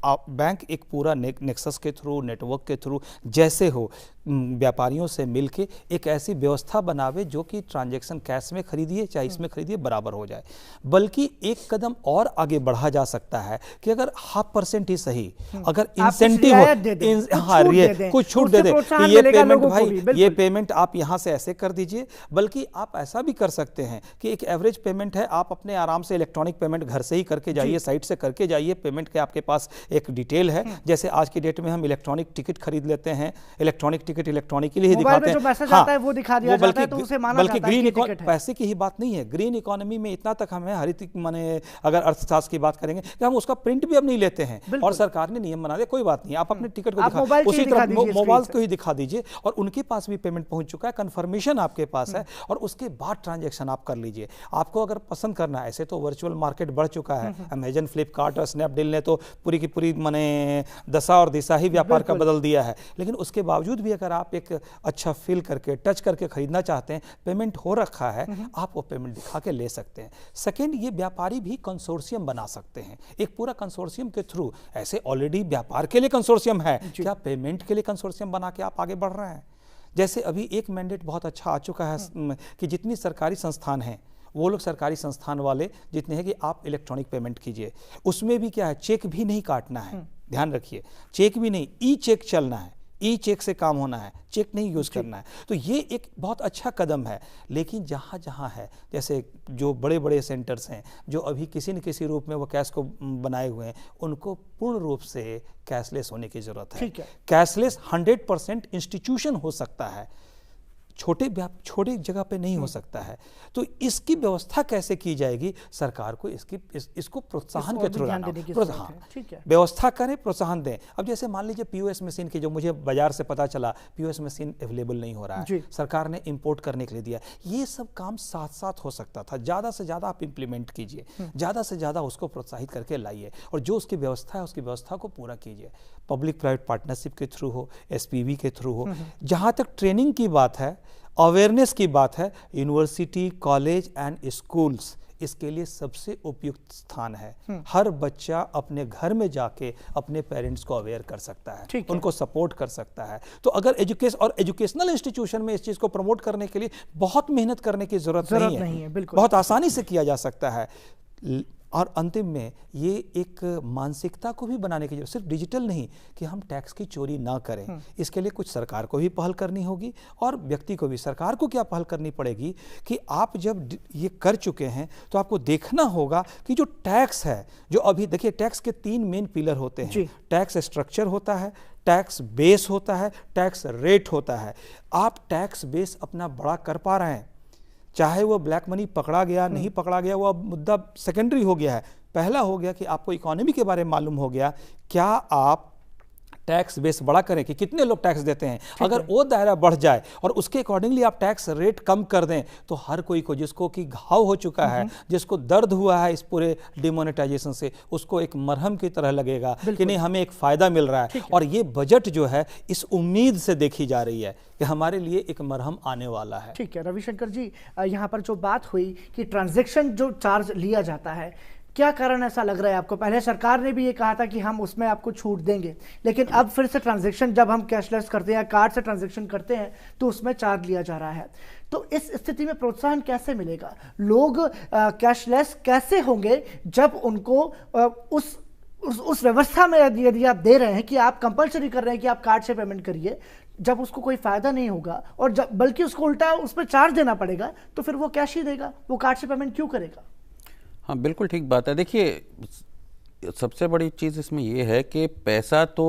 बैंक एक पूरा नेक्सस के थ्रू, नेटवर्क के थ्रू जैसे हो, व्यापारियों से मिलके एक ऐसी व्यवस्था बनावे जो कि ट्रांजैक्शन कैश में खरीदिए चाहे इसमें खरीदिए बराबर हो जाए। बल्कि एक कदम और आगे बढ़ा जा सकता है कि अगर 0.5% ही सही, अगर इंसेंटिव हो, कुछ छूट दे दे कि ये पेमेंट भाई, ये पेमेंट आप यहाँ से ऐसे कर दीजिए। बल्कि आप ऐसा भी कर सकते हैं कि एक एवरेज पेमेंट है, आप अपने आराम से इलेक्ट्रॉनिक पेमेंट घर से ही करके जाइए, साइट से करके जाइए। पेमेंट के आपके पास एक डिटेल है, जैसे आज की डेट में हम इलेक्ट्रॉनिक टिकट खरीद लेते हैं, इलेक्ट्रॉनिक टिकट इलेक्ट्रॉनिकली ही दिखाते हैं। जो मैसेज आता है वो दिखा दिया जाता है, तो उसे माना जाता है ग्रीन कि टिकट है। पैसे की ही बात नहीं है, ग्रीन इकोनॉमी में इतना तक हमें हरित माने अगर अर्थशास्त्र की बात करेंगे कि हम उसका प्रिंट भी अब नहीं लेते हैं, और सरकार ने नियम बना दिया कोई बात नहीं, आप अपने टिकट को दिखा, उसी तरह मोबाइल को ही दिखा दीजिए और उनके पास भी पेमेंट पहुंच चुका है, कंफर्मेशन आपके पास है, और उसके बाद ट्रांजैक्शन आप कर लीजिए। आपको अगर पसंद करना है, ऐसे तो वर्चुअल मार्केट बढ़ चुका है, अमेजन, फ्लिपकार्ट और स्नैपडील ने तो पूरी की पूरी माने दशा और दिशा ही व्यापार का बदल दिया है। लेकिन उसके बावजूद भी अगर आप एक अच्छा फील करके, टच करके खरीदना चाहते हैं, पेमेंट हो रखा है, आप वो पेमेंट दिखा के ले सकते हैं। सेकंड, ये व्यापारी भी कंसोर्शियम बना सकते हैं, एक पूरा कंसोर्शियम के थ्रू। ऐसे ऑलरेडी व्यापार के लिए कंसोर्शियम है, क्या पेमेंट के लिए कंसोर्शियम बना के आप आगे बढ़ रहे हैं? जैसे अभी एक मैंडेट बहुत अच्छा आ चुका है कि जितनी सरकारी संस्थान हैं, वो लोग सरकारी संस्थान वाले जितने हैं कि आप इलेक्ट्रॉनिक पेमेंट कीजिए। उसमें भी क्या है, चेक भी नहीं काटना है, ध्यान रखिए, चेक भी नहीं, ई चेक चलना है, ई चेक से काम होना है, चेक नहीं यूज़ करना है। तो ये एक बहुत अच्छा कदम है। लेकिन जहाँ जहाँ है, जैसे जो बड़े बड़े सेंटर्स हैं जो अभी किसी न किसी रूप में वो कैश को बनाए हुए हैं, उनको पूर्ण रूप से कैशलेस होने की ज़रूरत है। कैशलेस 100% इंस्टीट्यूशन हो सकता है, छोटे जगह पे नहीं हो सकता है। तो इसकी व्यवस्था कैसे की जाएगी? सरकार को इसको प्रोत्साहन के थ्रू व्यवस्था करें, प्रोत्साहन दें। अब जैसे मान लीजिए पीओएस मशीन की, जो मुझे बाजार से पता चला पीओएस मशीन अवेलेबल नहीं हो रहा है, सरकार ने इंपोर्ट करने के लिए दिया। ये सब काम साथ साथ हो सकता था। ज़्यादा से ज़्यादा आप इंप्लीमेंट कीजिए, ज़्यादा से ज़्यादा उसको प्रोत्साहित करके लाइए, और जो उसकी व्यवस्था है उसकी व्यवस्था को पूरा कीजिए। पब्लिक प्राइवेट पार्टनरशिप के थ्रू हो, एसपीवी के थ्रू हो। जहाँ तक ट्रेनिंग की बात है, अवेयरनेस की बात है, यूनिवर्सिटी, कॉलेज एंड स्कूल्स इसके लिए सबसे उपयुक्त स्थान है। हर बच्चा अपने घर में जाके अपने पेरेंट्स को अवेयर कर सकता है, उनको सपोर्ट कर सकता है। तो अगर एजुकेशनल इंस्टीट्यूशन में इस चीज़ को प्रमोट करने के लिए बहुत मेहनत करने की जरूरत नहीं है, बहुत आसानी से किया जा सकता है। और अंतिम में ये एक मानसिकता को भी बनाने की जरूरत, सिर्फ डिजिटल नहीं कि हम टैक्स की चोरी ना करें। इसके लिए कुछ सरकार को भी पहल करनी होगी और व्यक्ति को भी। सरकार को क्या पहल करनी पड़ेगी कि आप जब ये कर चुके हैं तो आपको देखना होगा कि जो टैक्स है, जो अभी देखिए टैक्स के 3 मेन पिलर होते हैं। टैक्स स्ट्रक्चर होता है, टैक्स बेस होता है, टैक्स रेट होता है। आप टैक्स बेस अपना बड़ा कर पा रहे हैं, चाहे वो ब्लैक मनी पकड़ा गया नहीं पकड़ा गया, वो अब मुद्दा सेकेंडरी हो गया है। पहला हो गया कि आपको इकोनॉमी के बारे में मालूम हो गया, क्या आप टैक्स बेस बड़ा करें कि कितने लोग टैक्स देते हैं। अगर वो दायरा बढ़ जाए और उसके अकॉर्डिंगली आप टैक्स रेट कम कर दें, तो हर कोई को, जिसको कि घाव हो चुका है, जिसको दर्द हुआ है इस पूरे डिमोनेटाइजेशन से, उसको एक मरहम की तरह लगेगा कि नहीं, हमें एक फायदा मिल रहा है। और ये बजट जो है इस उम्मीद से देखी जा रही है कि हमारे लिए एक मरहम आने वाला है। ठीक है रविशंकर जी, यहाँ पर जो बात हुई कि ट्रांजैक्शन जो चार्ज लिया जाता है, क्या कारण ऐसा लग रहा है आपको? पहले सरकार ने भी ये कहा था कि हम उसमें आपको छूट देंगे, लेकिन अब फिर से ट्रांजैक्शन जब हम कैशलेस करते हैं, कार्ड से ट्रांजैक्शन करते हैं, तो उसमें चार्ज लिया जा रहा है। तो इस स्थिति में प्रोत्साहन कैसे मिलेगा? लोग कैशलेस कैसे होंगे जब उनको उस व्यवस्था में यदि आप दे रहे हैं कि आप कंपलसरी कर रहे हैं कि आप कार्ड से पेमेंट करिए, जब उसको कोई फायदा नहीं होगा और जब बल्कि उसको उल्टा उस पर चार्ज देना पड़ेगा, तो फिर वो कैश ही देगा, वो कार्ड से पेमेंट क्यों करेगा? हाँ बिल्कुल ठीक बात है। देखिए सबसे बड़ी चीज़ इसमें ये है कि पैसा तो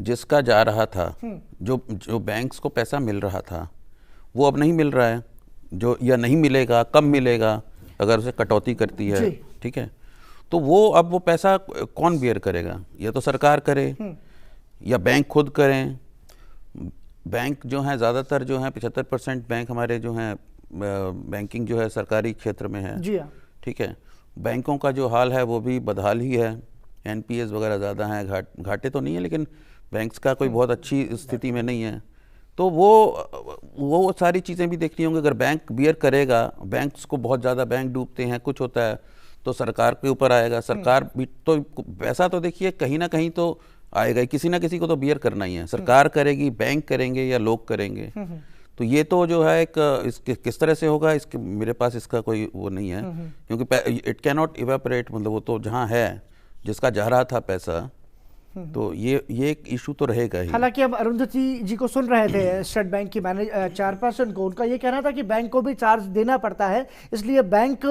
जिसका जा रहा था, जो बैंक्स को पैसा मिल रहा था, वो अब नहीं मिल रहा है, जो या नहीं मिलेगा, कम मिलेगा अगर उसे कटौती करती है, ठीक है। तो वो अब वो पैसा कौन बियर करेगा? या तो सरकार करे या बैंक खुद करें। बैंक जो हैं ज़्यादातर जो हैं 75% बैंक हमारे जो हैं बैंकिंग जो है सरकारी क्षेत्र में है, जी हाँ, ठीक है। बैंकों का जो हाल है वो भी बदहाल ही है, एनपीएस वगैरह ज़्यादा हैं, घाटे तो नहीं है लेकिन बैंक्स का कोई बहुत अच्छी स्थिति में नहीं है। तो वो सारी चीज़ें भी देखनी होंगी। अगर बैंक बियर करेगा, बैंक्स को बहुत ज़्यादा, बैंक डूबते हैं, कुछ होता है तो सरकार के ऊपर आएगा। सरकार भी तो पैसा तो देखिए कहीं ना कहीं तो आएगा ही, किसी ना किसी को तो बियर करना ही है। सरकार करेगी, बैंक करेंगे या लोग करेंगे। तो ये तो जो है इसके किस तरह से होगा, इसके मेरे पास इसका कोई वो नहीं है, क्योंकि इट कैन नॉट इवेपोरेट, मतलब वो तो जहाँ है, जिसका जा रहा था पैसा, तो ये एक इशू तो रहेगा ही। हालांकि अब अरुंधति जी को सुन रहे थे स्टेट बैंक की चेयरपर्सन को, उनका ये कहना था कि बैंक को भी चार्ज देना पड़ता है, इसलिए बैंक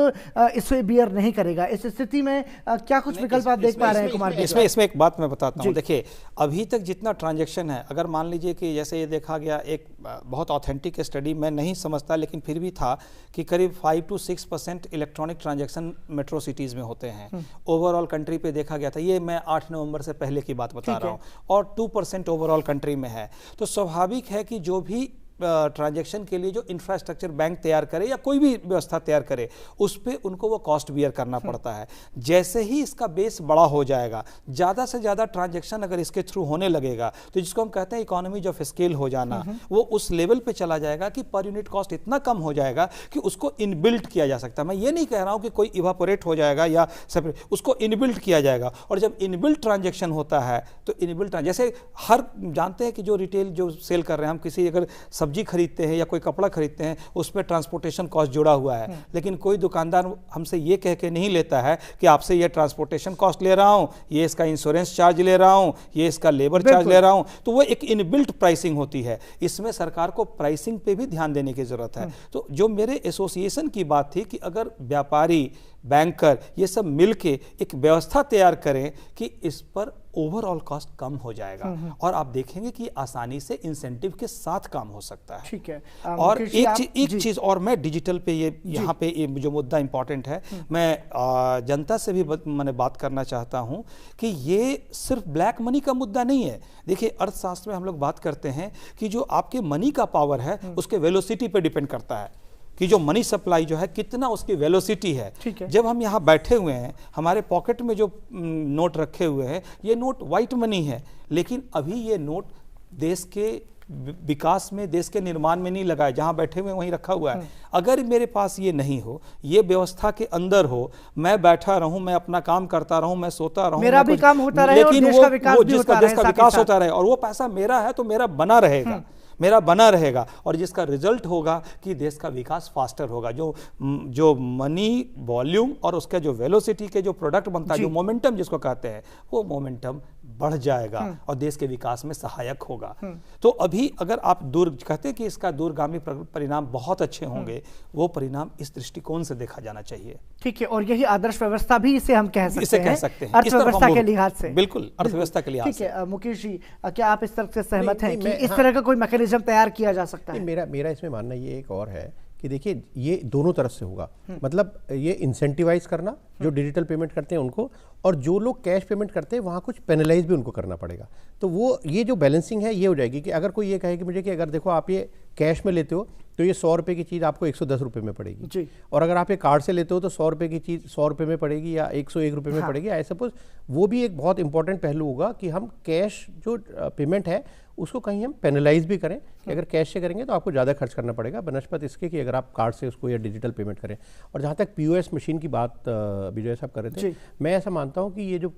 इसे बियर नहीं करेगा। इस स्थिति में क्या कुछ विकल्प आप देख पा रहे हैं कुमार? इसमें एक बात मैं बताता हूँ। देखिए, अभी तक जितना ट्रांजैक्शन है, अगर मान लीजिए कि जैसे ये देखा गया, एक बहुत ऑथेंटिक स्टडी मैं नहीं समझता लेकिन फिर भी था कि करीब 5 to 6% electronic transaction metro cities में होते हैं। ओवरऑल कंट्री पे देखा गया था, ये मैं 8 नवंबर से पहले की बात बता रहा हूं, और 2% ओवरऑल कंट्री में है। तो स्वाभाविक है कि जो भी ट्रांजैक्शन के लिए जो इंफ्रास्ट्रक्चर बैंक तैयार करे या कोई भी व्यवस्था तैयार करे, उस पे उनको वो कॉस्ट बियर करना पड़ता है। जैसे ही इसका बेस बड़ा हो जाएगा, ज़्यादा से ज़्यादा ट्रांजैक्शन अगर इसके थ्रू होने लगेगा, तो जिसको हम कहते हैं इकोनॉमीज ऑफ स्केल हो जाना, वो उस लेवल पे चला जाएगा कि पर यूनिट कॉस्ट इतना कम हो जाएगा कि उसको इनबिल्ट किया जा सकता है। मैं ये नहीं कह रहा हूँ कि कोई इवापोरेट हो जाएगा या सेपरेट, उसको इनबिल्ट किया जाएगा। और जब इनबिल्ट ट्रांजैक्शन होता है तो इनबिल्ट, जैसे हर जानते हैं कि जो रिटेल जो सेल कर रहे हैं, हम किसी अगर सब्जी खरीदते हैं या कोई कपड़ा खरीदते हैं, उस पर ट्रांसपोर्टेशन कॉस्ट जुड़ा हुआ है, लेकिन कोई दुकानदार हमसे ये कह के नहीं लेता है कि आपसे ये ट्रांसपोर्टेशन कॉस्ट ले रहा हूं, ये इसका इंश्योरेंस चार्ज ले रहा हूं, ये इसका लेबर चार्ज ले रहा हूं। तो वो एक इनबिल्ट प्राइसिंग होती है। इसमें सरकार को प्राइसिंग पे भी ध्यान देने की जरूरत है। तो जो मेरे एसोसिएशन की बात थी कि अगर व्यापारी, बैंकर, ये सब मिलके एक व्यवस्था तैयार करें कि इस पर ओवरऑल कॉस्ट कम हो जाएगा, और आप देखेंगे कि आसानी से इंसेंटिव के साथ काम हो सकता है। ठीक है। और एक चीज और, मैं डिजिटल पे ये यहाँ पे ये जो मुद्दा इंपॉर्टेंट है, मैं जनता से भी मैंने बात करना चाहता हूँ कि ये सिर्फ ब्लैक मनी का मुद्दा नहीं है। देखिए, अर्थशास्त्र में हम लोग बात करते हैं कि जो आपके मनी का पावर है उसके वेलोसिटी पे डिपेंड करता है कि जो मनी सप्लाई जो है कितना उसकी वेलोसिटी है। जब हम यहाँ बैठे हुए हैं, हमारे पॉकेट में जो नोट रखे हुए हैं, ये नोट वाइट मनी है, लेकिन अभी ये नोट देश के विकास में, देश के निर्माण में नहीं लगा है, जहाँ बैठे हुए वहीं रखा हुआ है। अगर मेरे पास ये नहीं हो, ये व्यवस्था के अंदर हो, मैं बैठा रहूं, मैं अपना काम करता रहूं, मैं सोता रहूं, मेरा भी काम होता रहे, लेकिन और देश का विकास होता रहे, और वो पैसा मेरा है तो मेरा बना रहेगा, मेरा बना रहेगा, और जिसका रिजल्ट होगा कि देश का विकास फास्टर होगा। जो मनी वॉल्यूम और उसका जो वेलोसिटी के जो प्रोडक्ट बनता है, जो मोमेंटम जिसको कहते हैं, वो मोमेंटम बढ़ जाएगा और देश के विकास में सहायक होगा। तो अभी अगर आप कहते हैं कि इसका दूरगामी परिणाम बहुत अच्छे होंगे, वो परिणाम इस दृष्टिकोण से देखा जाना चाहिए। ठीक है, और यही आदर्श व्यवस्था भी इसे हम कह सकते हैं अर्थव्यवस्था के लिहाज से। बिल्कुल, अर्थव्यवस्था के लिहाज से। ठीक है मुकेश जी, क्या आप इस तरह से सहमत हैं कि इस तरह का कोई मैकेनिज्म तैयार किया जा सकता है? मेरा इसमें मानना ये एक और है कि देखिए, ये दोनों तरफ से होगा। मतलब ये इंसेंटिवाइज करना, जो डिजिटल पेमेंट करते हैं उनको, और जो लोग कैश पेमेंट करते हैं वहाँ कुछ पेनलाइज भी उनको करना पड़ेगा। तो वो ये जो बैलेंसिंग है ये हो जाएगी कि अगर कोई ये कहे कि मुझे कि अगर देखो आप ये कैश में लेते हो तो ये 100 रुपये की चीज़ आपको 110 रुपये में पड़ेगी जी। और अगर आप ये कार्ड से लेते हो तो 100 रुपये की चीज़ 100 रुपये में पड़ेगी या 101 रुपये में पड़ेगी। आई सपोज वो भी एक बहुत इंपॉर्टेंट पहलू होगा कि हम कैश जो पेमेंट है उसको कहीं हम पेनलाइज भी करें कि अगर कैश से करेंगे तो आपको ज़्यादा खर्च करना पड़ेगा बनस्पत इसके कि अगर आप कार्ड से उसको या डिजिटल पेमेंट करें। और जहाँ तक POS मशीन की बात विजय साहब कर रहे थे, मैं ऐसा मानता हूँ कि ये जो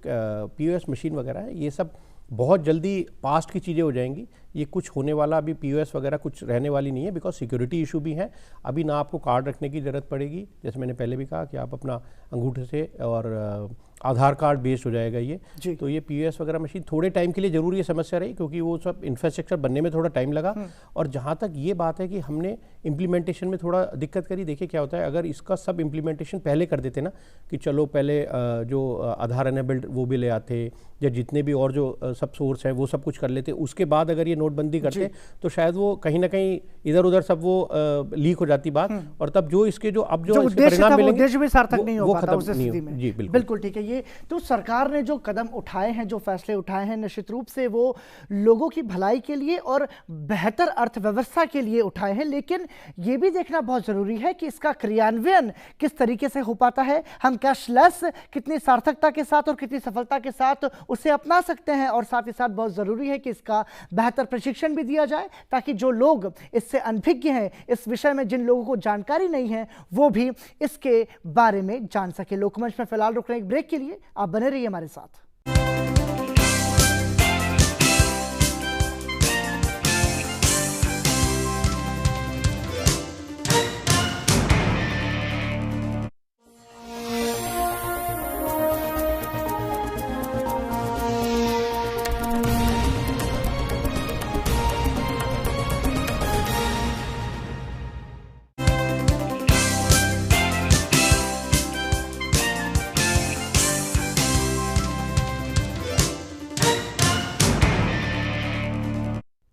POS मशीन वगैरह है ये सब बहुत जल्दी पास्ट की चीज़ें हो जाएंगी। ये कुछ होने वाला अभी POS वगैरह कुछ रहने वाली नहीं है, बिकॉज सिक्योरिटी इशू भी है। अभी ना आपको कार्ड रखने की ज़रूरत पड़ेगी, जैसे मैंने पहले भी कहा कि आप अपना अंगूठे से और आधार कार्ड बेस्ड हो जाएगा जी। ये। तो ये POS वगैरह मशीन थोड़े टाइम के लिए जरूर ये समस्या रही, क्योंकि वो सब इंफ्रास्ट्रक्चर बनने में थोड़ा टाइम लगा। और जहाँ तक ये बात है कि हमने इम्प्लीमेंटेशन में थोड़ा दिक्कत करी, देखिए क्या होता है, अगर इसका सब इम्प्लीमेंटेशन पहले कर देते ना, कि चलो पहले जो आधार एनेबल्ड वो भी ले आते, या जितने भी और जो सब सोर्स है वो सब कुछ कर लेते, उसके बाद अगर ये नोटबंदी करते तो शायद वो कहीं ना कहीं इधर उधर सब वो लीक हो जाती बात, और तब जो इसके जो अब जो इसके परिणाम मिलेंगे उद्देश्य भी सार्थक नहीं हो पाता उस स्थिति में। जी बिल्कुल बिल्कुल ठीक है। ये तो सरकार ने जो कदम उठाए हैं, जो फैसले उठाए हैं, निश्चित रूप से वो लोगों की भलाई के लिए और बेहतर अर्थव्यवस्था के लिए उठाए हैं, लेकिन ये भी देखना बहुत जरूरी है कि इसका क्रियान्वयन किस तरीके से हो पाता है। हम कैशलेस कितनी सार्थकता के साथ और कितनी सफलता के साथ उसे अपना सकते हैं, और साथ ही साथ बहुत जरूरी है कि इसका बेहतर प्रशिक्षण भी दिया जाए, ताकि जो लोग इससे अनभिज्ञ हैं, इस विषय में जिन लोगों को जानकारी नहीं है, वो भी इसके बारे में जान सके। लोकमंच में फिलहाल रुक रहे एक ब्रेक के लिए, आप बने रहिए हमारे साथ।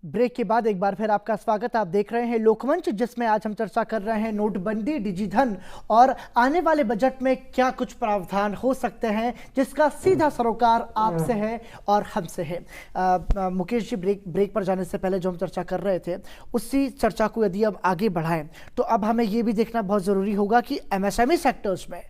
ब्रेक के बाद एक बार फिर आपका स्वागत। आप देख रहे हैं लोकमंच, जिसमें आज हम चर्चा कर रहे हैं नोटबंदी, डिजिधन और आने वाले बजट में क्या कुछ प्रावधान हो सकते हैं, जिसका सीधा सरोकार आपसे है और हमसे है। मुकेश जी, ब्रेक पर जाने से पहले जो हम चर्चा कर रहे थे, उसी चर्चा को यदि अब आगे बढ़ाएं तो अब हमें ये भी देखना बहुत ज़रूरी होगा कि MSME सेक्टर्स में,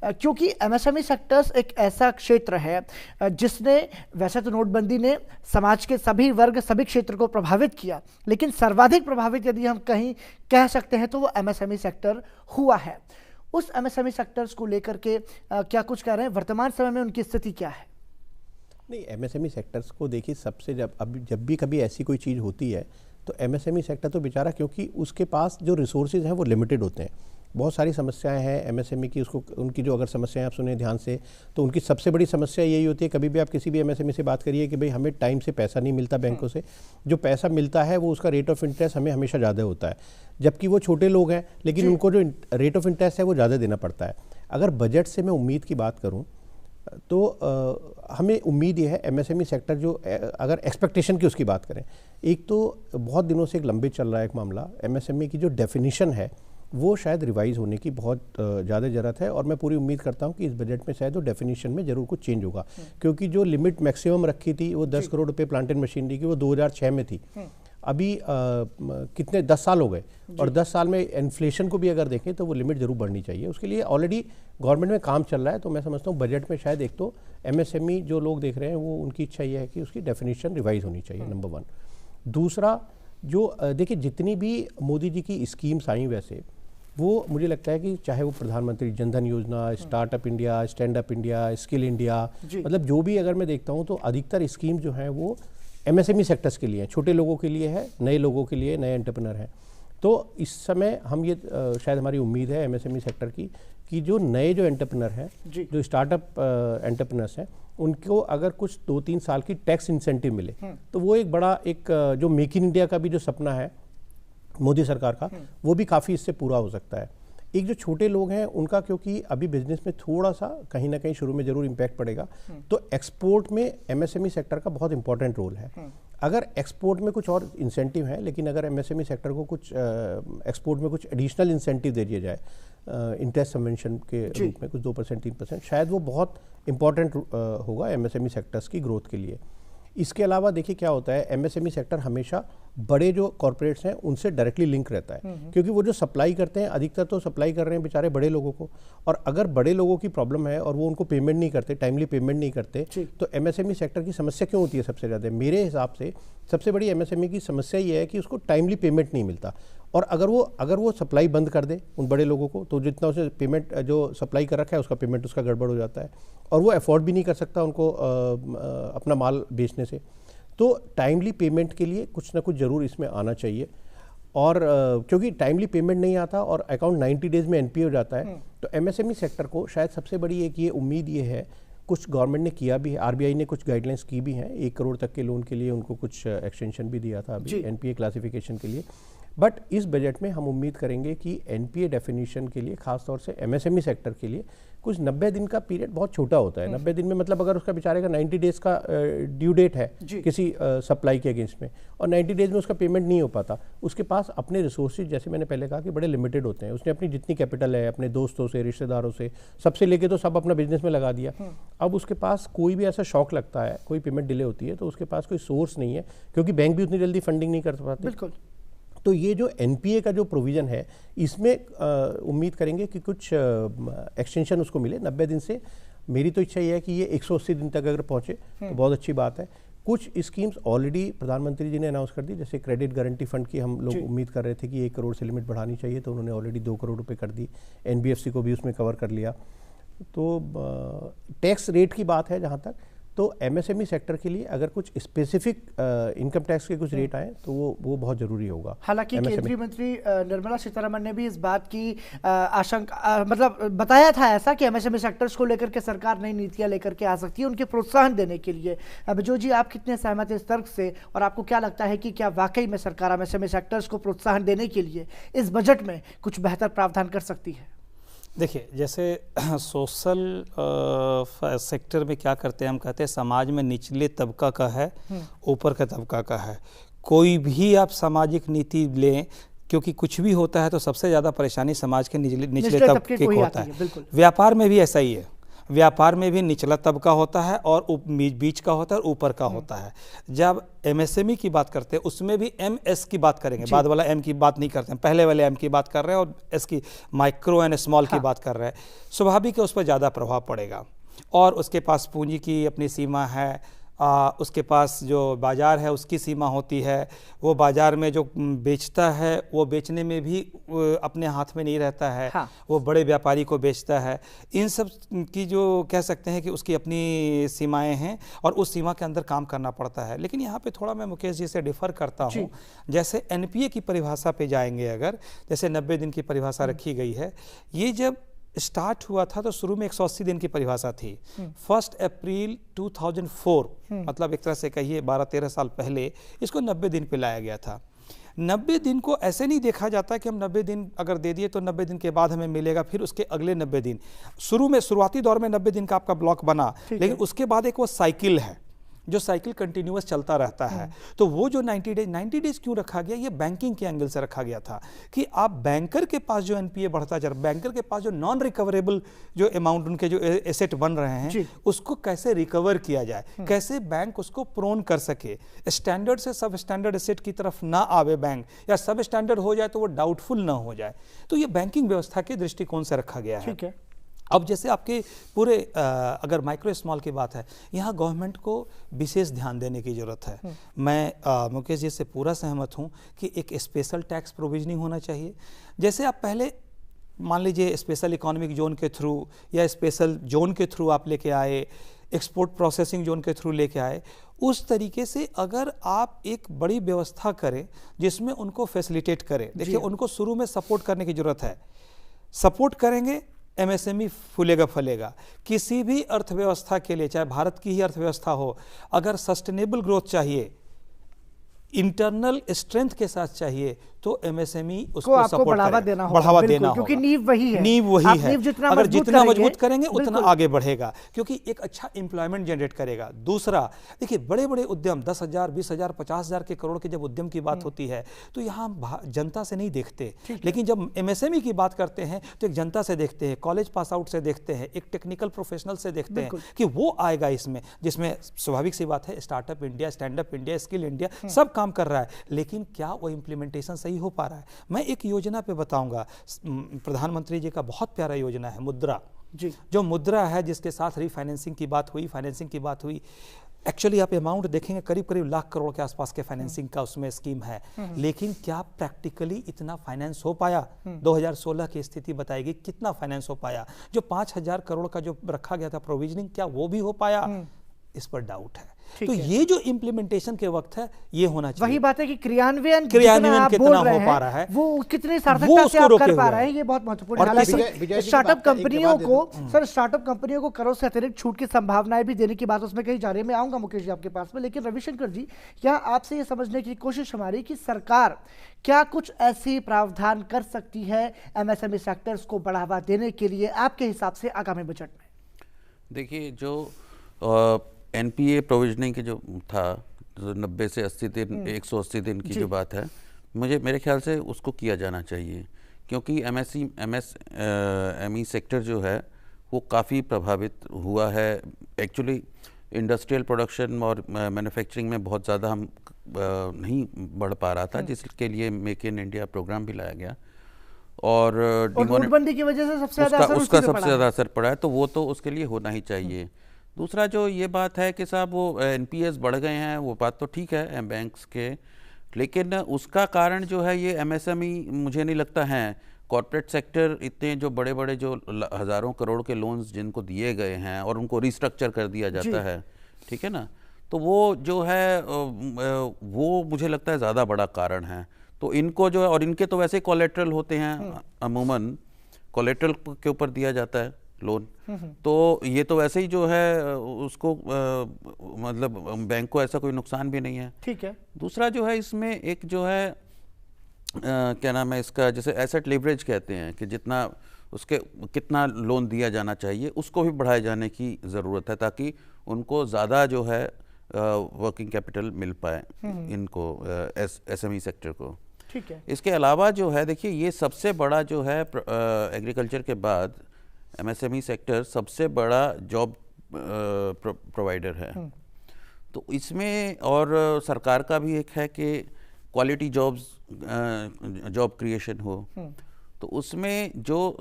क्योंकि MSME सेक्टर्स एक ऐसा क्षेत्र है जिसने, वैसे तो नोटबंदी ने समाज के सभी वर्ग, सभी क्षेत्र को प्रभावित किया, लेकिन सर्वाधिक प्रभावित यदि हम कहीं कह सकते हैं तो वो MSME सेक्टर हुआ है। उस MSME सेक्टर्स को लेकर के क्या कुछ कह रहे हैं, वर्तमान समय में उनकी स्थिति क्या है? नहीं, MSME सेक्टर्स को देखिए, सबसे जब भी कभी ऐसी कोई चीज़ होती है तो MSME सेक्टर तो बेचारा, क्योंकि उसके पास जो रिसोर्सेज हैं वो लिमिटेड होते हैं। बहुत सारी समस्याएं हैं MSME की, उसको उनकी जो अगर समस्याएं आप सुने ध्यान से तो उनकी सबसे बड़ी समस्या यही होती है, कभी भी आप किसी भी MSME से बात करिए कि भाई हमें टाइम से पैसा नहीं मिलता बैंकों से, जो पैसा मिलता है वो उसका रेट ऑफ इंटरेस्ट हमें हमेशा ज़्यादा होता है, जबकि वो छोटे लोग हैं लेकिन उनको जो रेट ऑफ इंटरेस्ट है वो ज़्यादा देना पड़ता है। अगर बजट से मैं उम्मीद की बात करूँ तो हमें उम्मीद ये है MSME सेक्टर जो, अगर एक्सपेक्टेशन की उसकी बात करें, एक तो बहुत दिनों से एक लंबे चल रहा है एक मामला, MSME की जो डेफिनेशन है वो शायद रिवाइज होने की बहुत ज़्यादा ज़रूरत है, और मैं पूरी उम्मीद करता हूँ कि इस बजट में शायद वो डेफिनेशन में ज़रूर कुछ चेंज होगा, क्योंकि जो लिमिट मैक्सिमम रखी थी वो 10 करोड़ रुपए प्लांट एंड मशीनरी की, वो 2006 में थी। अभी कितने 10 साल हो गए, और 10 साल में इन्फ्लेशन को भी अगर देखें तो वो लिमिट जरूर बढ़नी चाहिए। उसके लिए ऑलरेडी गवर्नमेंट में काम चल रहा है, तो मैं समझता हूँ बजट में शायद एक तो MSME जो लोग देख रहे हैं वो उनकी इच्छा ये है कि उसकी डेफिनेशन रिवाइज होनी चाहिए, नंबर 1। दूसरा, जो देखिए जितनी भी मोदी जी की स्कीम्स आई वैसे वो मुझे लगता है कि चाहे वो प्रधानमंत्री जनधन योजना, startup India, stand up India, skill India, मतलब जो भी अगर मैं देखता हूँ तो अधिकतर स्कीम जो हैं वो MSME सेक्टर्स के लिए हैं, छोटे लोगों के लिए है, नए लोगों के लिए, नए एंटरप्रेन्योर हैं। तो इस समय हम ये शायद हमारी उम्मीद है MSME सेक्टर की कि जो नए जो एंटरप्रेन्योर हैं, जो स्टार्टअप एंटरप्रेन्योर्स हैं, उनको अगर कुछ 2-3 साल की टैक्स इंसेंटिव मिले तो वो एक बड़ा, एक जो मेक इन इंडिया का भी जो सपना है मोदी सरकार का, वो भी काफ़ी इससे पूरा हो सकता है। एक जो छोटे लोग हैं उनका, क्योंकि अभी बिजनेस में थोड़ा सा कहीं ना कहीं शुरू में जरूर इम्पैक्ट पड़ेगा, तो एक्सपोर्ट में MSME सेक्टर का बहुत इंपॉर्टेंट रोल है। अगर एक्सपोर्ट में कुछ और इंसेंटिव हैं, लेकिन अगर MSME सेक्टर को कुछ एक्सपोर्ट में कुछ एडिशनल इंसेंटिव दे दिया जाए इंटरेस्ट सबवेंशन के रूप में, कुछ 2% 3%, शायद वो बहुत इंपॉर्टेंट होगा MSME सेक्टर्स की ग्रोथ के लिए। इसके अलावा देखिए क्या होता है, MSME सेक्टर हमेशा बड़े जो कॉर्पोरेट्स हैं उनसे डायरेक्टली लिंक रहता है, क्योंकि वो जो सप्लाई करते हैं अधिकतर तो सप्लाई कर रहे हैं बेचारे बड़े लोगों को, और अगर बड़े लोगों की प्रॉब्लम है और वो उनको पेमेंट नहीं करते, टाइमली पेमेंट नहीं करते, तो MSME सेक्टर की समस्या क्यों होती है सबसे ज़्यादा? मेरे हिसाब से सबसे बड़ी MSME की समस्या ये है कि उसको टाइमली पेमेंट नहीं मिलता, और अगर वो सप्लाई बंद कर दे उन बड़े लोगों को, तो जितना उसे पेमेंट जो सप्लाई कर रखा है उसका पेमेंट उसका गड़बड़ हो जाता है, और वो अफोर्ड भी नहीं कर सकता उनको अपना माल बेचने से। तो टाइमली पेमेंट के लिए कुछ ना कुछ ज़रूर इसमें आना चाहिए, और क्योंकि टाइमली पेमेंट नहीं आता और अकाउंट 90 डेज़ में NPA हो जाता है, तो MSME सेक्टर को शायद सबसे बड़ी एक ये उम्मीद ये है, कुछ गवर्नमेंट ने किया भी है, आरबीआई ने कुछ गाइडलाइंस की भी हैं, 1 करोड़ तक के लोन के लिए उनको कुछ एक्सटेंशन भी दिया था अभी एनपीए क्लासिफिकेशन के लिए। बट इस बजट में हम उम्मीद करेंगे कि एनपीए डेफिनेशन के लिए, खासतौर से एमएसएमई सेक्टर के लिए, कुछ 90 दिन का पीरियड बहुत छोटा होता है। 90 दिन में मतलब अगर उसका बेचारे का 90 डेज का ड्यू डेट है किसी सप्लाई के अगेंस्ट में, और 90 डेज में उसका पेमेंट नहीं हो पाता, उसके पास अपने रिसोर्सेज, जैसे मैंने पहले कहा कि बड़े लिमिटेड होते हैं। उसने अपनी जितनी कैपिटल है, अपने दोस्तों से, रिश्तेदारों से, सबसे लेके तो सब अपना बिजनेस में लगा दिया। अब उसके पास कोई भी ऐसा शौक लगता है, कोई पेमेंट डिले होती है, तो उसके पास कोई सोर्स नहीं है, क्योंकि बैंक भी उतनी जल्दी फंडिंग नहीं कर पाते। बिल्कुल। तो ये जो एनपीए का जो प्रोविज़न है, इसमें उम्मीद करेंगे कि कुछ एक्सटेंशन उसको मिले 90 दिन से। मेरी तो इच्छा ये है कि ये 180 दिन तक अगर पहुँचे तो बहुत अच्छी बात है। कुछ स्कीम्स ऑलरेडी प्रधानमंत्री जी ने अनाउंस कर दी, जैसे क्रेडिट गारंटी फंड की हम लोग उम्मीद कर रहे थे कि 1 करोड़ से लिमिट बढ़ानी चाहिए, तो उन्होंने ऑलरेडी 2 करोड़ रुपये कर दी। एनबीएफसी को भी उसमें कवर कर लिया। तो टैक्स रेट की बात है जहाँ तक, तो एमएसएमई सेक्टर के लिए अगर कुछ स्पेसिफिक इनकम टैक्स के कुछ रेट आए तो वो बहुत जरूरी होगा। हालांकि केंद्रीय मंत्री निर्मला सीतारमण ने भी इस बात की आशंका मतलब बताया था ऐसा कि एमएसएमई सेक्टर्स को लेकर के सरकार नई नीतियां लेकर के आ सकती है उनके प्रोत्साहन देने के लिए। बिजोय जी, आप कितने सहमत हैं इस तर्क से, और आपको क्या लगता है कि क्या वाकई में सरकार एमएसएमई सेक्टर्स को प्रोत्साहन देने के लिए इस बजट में कुछ बेहतर प्रावधान कर सकती है? देखिए, जैसे सोशल सेक्टर में क्या करते हैं, हम कहते हैं समाज में निचले तबका का है, ऊपर का तबका का है। कोई भी आप सामाजिक नीति लें, क्योंकि कुछ भी होता है तो सबसे ज़्यादा परेशानी समाज के निचले तबके को होता है। व्यापार में भी ऐसा ही है, व्यापार में भी निचला तबका होता है और बीच का होता है और ऊपर का होता है। जब एमएसएमई की बात करते हैं उसमें भी एमएस की बात करेंगे, बाद वाला एम की बात नहीं करते हैं, पहले वाले एम की बात कर रहे हैं और एस की, माइक्रो एंड स्मॉल की बात कर रहे हैं। स्वाभाविक है उस पर ज़्यादा प्रभाव पड़ेगा, और उसके पास पूंजी की अपनी सीमा है, उसके पास जो बाज़ार है उसकी सीमा होती है, वो बाज़ार में जो बेचता है वो बेचने में भी अपने हाथ में नहीं रहता है। हाँ। वो बड़े व्यापारी को बेचता है। इन सब की जो कह सकते हैं कि उसकी अपनी सीमाएं हैं और उस सीमा के अंदर काम करना पड़ता है। लेकिन यहाँ पे थोड़ा मैं मुकेश जी से डिफ़र करता हूँ। जैसे एनपीए की परिभाषा पे जाएंगे, अगर जैसे 90 दिन की परिभाषा रखी गई है, ये जब स्टार्ट हुआ था तो शुरू में 180 दिन की परिभाषा थी। 1 अप्रैल 2004 मतलब एक तरह से कहिए 12-13 साल पहले इसको 90 दिन पे लाया गया था। 90 दिन को ऐसे नहीं देखा जाता कि हम 90 दिन अगर दे दिए तो 90 दिन के बाद हमें मिलेगा, फिर उसके अगले 90 दिन। शुरुआती दौर में 90 दिन का आपका ब्लॉक बना, लेकिन उसके बाद एक वो साइकिल है जो साइकिल कंटिन्यूअस चलता रहता है। तो वो जो 90 डेज क्यों रखा गया, ये बैंकिंग के एंगल से रखा गया था कि आप बैंकर के पास जो एनपीए बढ़ता जा रहा है, बैंकर के पास जो नॉन रिकवरेबल जो अमाउंट उनके जो एसेट बन रहे हैं उसको कैसे रिकवर किया जाए, कैसे बैंक उसको प्रोन कर सके, स्टैंडर्ड से सब स्टैंडर्ड एसेट की तरफ ना आवे बैंक, या सब स्टैंडर्ड हो जाए तो वो डाउटफुल ना हो जाए। तो ये बैंकिंग व्यवस्था के दृष्टिकोण से रखा गया है। अब जैसे आपके पूरे अगर माइक्रो स्मॉल की बात है, यहाँ गवर्नमेंट को विशेष ध्यान देने की ज़रूरत है। मैं मुकेश जी से पूरा सहमत हूँ कि एक स्पेशल टैक्स प्रोविजनिंग होना चाहिए। जैसे आप पहले मान लीजिए स्पेशल इकोनॉमिक जोन के थ्रू या स्पेशल जोन के थ्रू आप लेके आए, एक्सपोर्ट प्रोसेसिंग जोन के थ्रू लेके आए, उस तरीके से अगर आप एक बड़ी व्यवस्था करें जिसमें उनको फैसिलिटेट करें। देखिए, उनको शुरू में सपोर्ट करने की ज़रूरत है। सपोर्ट करेंगे, एमएसएमई फूलेगा फलेगा। किसी भी अर्थव्यवस्था के लिए, चाहे भारत की ही अर्थव्यवस्था हो, अगर सस्टेनेबल ग्रोथ चाहिए, इंटरनल स्ट्रेंथ के साथ चाहिए, तो एमएसएमई उसको सपोर्ट बढ़ावा देना होगा, क्योंकि नींव वही है। नींव वही है। अगर जितना मजबूत करेंगे उतना आगे बढ़ेगा, क्योंकि एक अच्छा एम्प्लॉयमेंट जनरेट करेगा। दूसरा, देखिए बड़े बड़े उद्यम 10,000, 20,000, 50,000 के करोड़ के जब उद्यम की बात होती है तो यहाँ जनता से नहीं देखते, लेकिन जब एमएसएमई की बात करते हैं तो एक जनता से देखते हैं, कॉलेज पास आउट से देखते हैं, एक टेक्निकल प्रोफेशनल से देखते हैं कि वो आएगा इसमें, जिसमें स्वाभाविक सी बात है startup India, stand up India, skill India सब काम कर रहा है, लेकिन क्या वो इम्प्लीमेंटेशन सही हो पा रहा है? मैं एक योजना पे बताऊंगा, प्रधानमंत्री जी का बहुत प्यारा योजना है मुद्रा जी। जो मुद्रा है, जिसके साथ रीफाइनेंसिंग की बात हुई, फाइनेंसिंग की बात हुई। एक्चुअली आप अमाउंट देखेंगे करीब करीब लाख करोड़ के आसपास के फाइनेंसिंग का उसमें स्कीम है, लेकिन क्या प्रैक्टिकली इतना फाइनेंस हो पाया? 2016 की स्थिति बताएगी कितना फाइनेंस हो पाया। जो 5,000 करोड़ का जो रखा गया था प्रोविजनिंग, क्या वो भी हो पाया? इस पर डाउट है। तो ये जो इम्प्लीमेंटेशन के वक्त है ये होना चाहिए। वही बात है कि क्रियान्वयन कितना हो पा रहा है, वो कितनी सार्थकता से आप कर पा रहे हैं, ये बहुत महत्वपूर्ण है। हालांकि स्टार्टअप कंपनियों को स्टार्टअप कंपनियों को करों से अतिरिक्त छूट की संभावनाएं भी देने की बात उसमें कही जा रही है। मैं आऊंगा मुकेश जी आपके पास में, लेकिन रविशंकर जी यहाँ आपसे ये समझने की कोशिश हमारी कि सरकार क्या कुछ ऐसी प्रावधान कर सकती है एमएसएमई सेक्टर्स को बढ़ावा देने के लिए आपके हिसाब से आगामी बजट में? देखिए, जो एनपीए प्रोविजनिंग की जो था 90 से 80 दिन 180 दिन की जो बात है, मेरे ख्याल से उसको किया जाना चाहिए, क्योंकि एमएसएमई सेक्टर जो है वो काफ़ी प्रभावित हुआ है। एक्चुअली इंडस्ट्रियल प्रोडक्शन और मैन्युफैक्चरिंग में बहुत ज़्यादा हम नहीं बढ़ पा रहा था, जिसके लिए मेक इन इंडिया प्रोग्राम भी लाया गया और नोटबंदी की वजह से सबसे ज़्यादा असर पड़ा है, तो वो तो उसके लिए होना ही चाहिए। दूसरा जो ये बात है कि साहब वो एनपीएस बढ़ गए हैं, वो बात तो ठीक है बैंक्स के, लेकिन उसका कारण जो है ये एमएसएमई मुझे नहीं लगता है। कॉर्पोरेट सेक्टर इतने जो बड़े बड़े जो हज़ारों करोड़ के लोन्स जिनको दिए गए हैं और उनको रिस्ट्रक्चर कर दिया जाता है, ठीक है ना, तो वो जो है वो मुझे लगता है ज़्यादा बड़ा कारण है। तो इनको जो है, और इनके तो वैसे कोलेट्रल होते हैं, अमूमन कोलेट्रल के ऊपर दिया जाता है लोन, तो ये तो वैसे ही जो है उसको मतलब बैंक को ऐसा कोई नुकसान भी नहीं है, ठीक है। दूसरा जो है इसमें एक जो है क्या नाम है इसका, जैसे एसेट लिवरेज कहते हैं कि जितना उसके कितना लोन दिया जाना चाहिए उसको भी बढ़ाए जाने की ज़रूरत है, ताकि उनको ज़्यादा जो है वर्किंग कैपिटल मिल पाए इनको एसएमई सेक्टर को, ठीक है। इसके अलावा जो है देखिए, ये सबसे बड़ा जो है एग्रीकल्चर के बाद एमएसएमई सेक्टर सबसे बड़ा जॉब प्रोवाइडर है, तो इसमें और सरकार का भी एक है कि क्वालिटी जॉब क्रिएशन हो, तो उसमें जो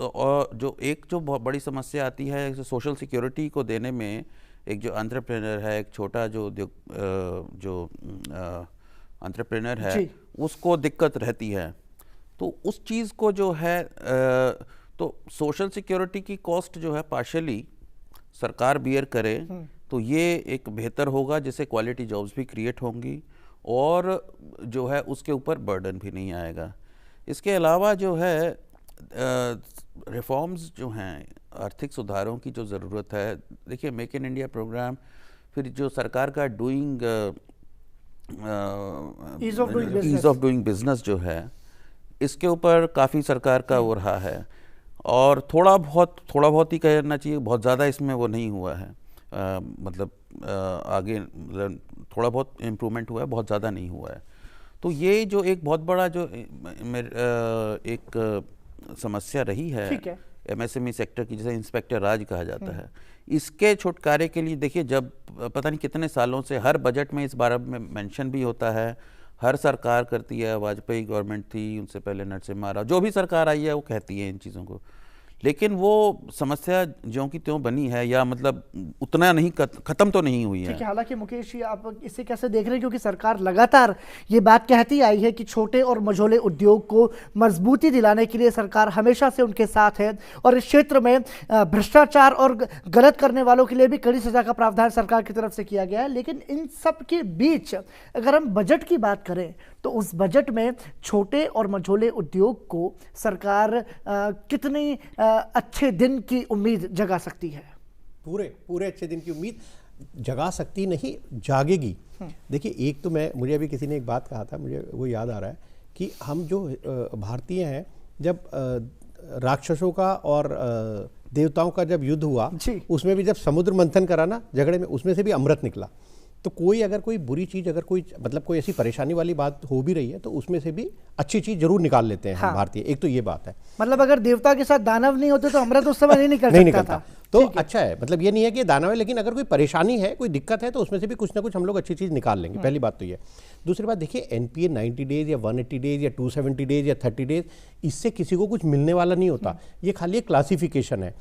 एक जो बहुत बड़ी समस्या आती है सोशल सिक्योरिटी को देने में, एक जो एंटरप्रेन्योर है, एक छोटा जो एंटरप्रेन्योर है, उसको दिक्कत रहती है। तो उस चीज़ को जो है तो सोशल सिक्योरिटी की कॉस्ट जो है पार्शली सरकार बियर करे, तो ये एक बेहतर होगा, जिससे क्वालिटी जॉब्स भी क्रिएट होंगी और जो है उसके ऊपर बर्डन भी नहीं आएगा। इसके अलावा जो है रिफॉर्म्स जो हैं, आर्थिक सुधारों की जो ज़रूरत है, देखिए मेक इन इंडिया प्रोग्राम, फिर जो सरकार का ईज़ ऑफ डूइंग बिजनेस जो है, इसके ऊपर काफ़ी सरकार का वो रहा है, और थोड़ा बहुत ही कहना चाहिए, बहुत ज़्यादा इसमें वो नहीं हुआ है, मतलब आगे थोड़ा बहुत इम्प्रूवमेंट हुआ है, बहुत ज़्यादा नहीं हुआ है। तो ये जो एक बहुत बड़ा जो एक समस्या रही है एमएसएमई सेक्टर की, जिसे इंस्पेक्टर राज कहा जाता है, इसके छुटकारे के लिए देखिए, जब पता नहीं कितने सालों से हर बजट में इस बारे में मेंशन भी होता है, हर सरकार करती है, वाजपेयी गवर्नमेंट थी, उनसे पहले नरसिम्हा राव, जो भी सरकार आई है वो कहती है इन चीज़ों को, लेकिन वो समस्या ज्यों की त्यों बनी है, या मतलब उतना नहीं खत्म तो नहीं हुई है। हालांकि मुकेश जी, आप इसे कैसे देख रहे हैं, क्योंकि सरकार लगातार ये बात कहती आई है कि छोटे और मझोले उद्योग को मजबूती दिलाने के लिए सरकार हमेशा से उनके साथ है, और इस क्षेत्र में भ्रष्टाचार और गलत करने वालों के लिए भी कड़ी सजा का प्रावधान सरकार की तरफ से किया गया है। लेकिन इन सब के बीच अगर हम बजट की बात करें, तो उस बजट में छोटे और मझोले उद्योग को सरकार कितनी अच्छे दिन की उम्मीद जगा सकती है? पूरे अच्छे दिन की उम्मीद जगा सकती नहीं, जागेगी। देखिए, एक तो मुझे अभी किसी ने एक बात कहा था, मुझे वो याद आ रहा है कि हम जो भारतीय हैं, जब राक्षसों का और देवताओं का जब युद्ध हुआ, उसमें भी जब समुद्र मंथन करा ना झगड़े में, उसमें से भी अमृत निकला। तो अगर कोई बुरी चीज़, अगर कोई मतलब कोई ऐसी परेशानी वाली बात हो भी रही है, तो उसमें से भी अच्छी चीज़ जरूर निकाल लेते हैं हम भारतीय। एक तो ये बात है, मतलब अगर देवता के साथ दानव नहीं होते तो अमृत उस समय नहीं निकलता था। तो अच्छा है, मतलब ये नहीं है कि दानव है, लेकिन अगर कोई परेशानी है, कोई दिक्कत है, तो उसमें से भी कुछ ना कुछ हम लोग अच्छी चीज़ निकाल लेंगे। पहली बात तो ये। दूसरी बात देखिए, एनपीए 90 डेज या 180 डेज या 270 डेज या 30 डेज, इससे किसी को कुछ मिलने वाला नहीं होता। ये खाली एक क्लासिफिकेशन है।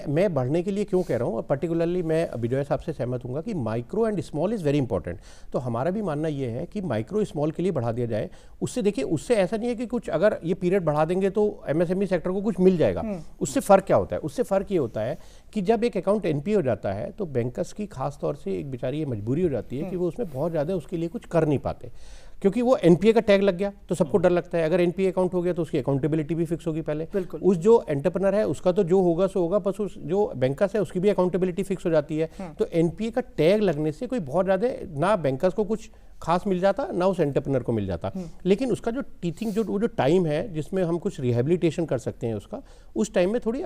मैं बढ़ने के लिए क्यों कह रहा हूँ, और पर्टिकुलरली मैं विजय साहब से सहमत हूँ कि micro and small is very important. तो हमारा भी मानना ये है कि माइक्रो स्मॉल के लिए बढ़ा दिया जाए। उससे देखिए, उससे ऐसा नहीं है कि कुछ अगर ये पीरियड बढ़ा देंगे तो एमएसएमई सेक्टर को कुछ मिल जाएगा। उससे फ़र्क क्या होता है? उससे फ़र्क ये होता है कि जब एक अकाउंट एनपीए हो जाता है तो बैंकर्स की खास तौर से एक बेचारी ये मजबूरी हो जाती है कि वो उसमें बहुत ज़्यादा उसके लिए कुछ कर नहीं पाते, क्योंकि वो एनपीए का टैग लग गया तो सबको डर लगता है। अगर एनपीए अकाउंट हो गया तो उसकी अकाउंटेबिलिटी भी फिक्स होगी पहले, उस जो एंटरप्रेन्योर है उसका तो जो होगा सो होगा, बस उस जो बैंकर्स है उसकी भी अकाउंटेबिलिटी फिक्स हो जाती है। तो एनपीए का टैग लगने से कोई बहुत ज़्यादा ना बैंकर्स को कुछ खास मिल जाता ना उस एंटरप्रेन्योर को मिल जाता, लेकिन उसका जो टीचिंग जो टाइम है जिसमें हम कुछ रिहेबिलिटेशन कर सकते हैं उसका, उस टाइम में थोड़ी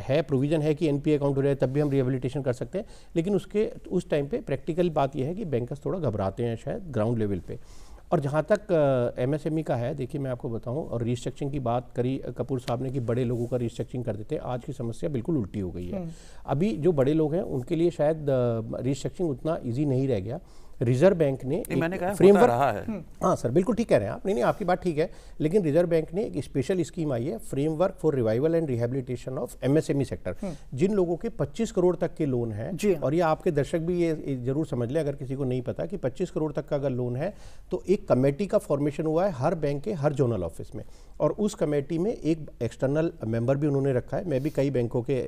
है प्रोविजन है कि एनपीए अकाउंट हो जाए तब भी हम रिहेबिलिटेशन कर सकते हैं, लेकिन उसके उस टाइम पे प्रैक्टिकल बात यह है कि बैंकर्स थोड़ा घबराते हैं शायद ग्राउंड लेवल पे। और जहाँ तक एमएसएमई का है, देखिए मैं आपको बताऊँ, और रिस्ट्रक्चरिंग की बात करी कपूर साहब ने कि बड़े लोगों का रिस्ट्रक्चरिंग कर देते हैं, आज की समस्या बिल्कुल उल्टी हो गई है। अभी जो बड़े लोग हैं उनके लिए शायद रिस्ट्रक्चरिंग उतना ईजी नहीं रह गया। रिजर्व बैंक ने मैंने कहा फ्रेमवर्क रहा है। हाँ सर, बिल्कुल ठीक कह रहे हैं आप, नहीं आपकी बात ठीक है, लेकिन रिजर्व बैंक ने एक स्पेशल स्कीम आई है, framework for revival and rehabilitation of MSME sector. जिन लोगों के 25 करोड़ तक के लोन है, और ये आपके दर्शक भी ये जरूर समझ ले अगर किसी को नहीं पता कि 25 करोड़ तक का अगर लोन है तो एक कमेटी का फॉर्मेशन हुआ है हर बैंक के हर जोनल ऑफिस में, और उस कमेटी में एक एक्सटर्नल मेंबर भी उन्होंने रखा है। मैं भी कई बैंकों के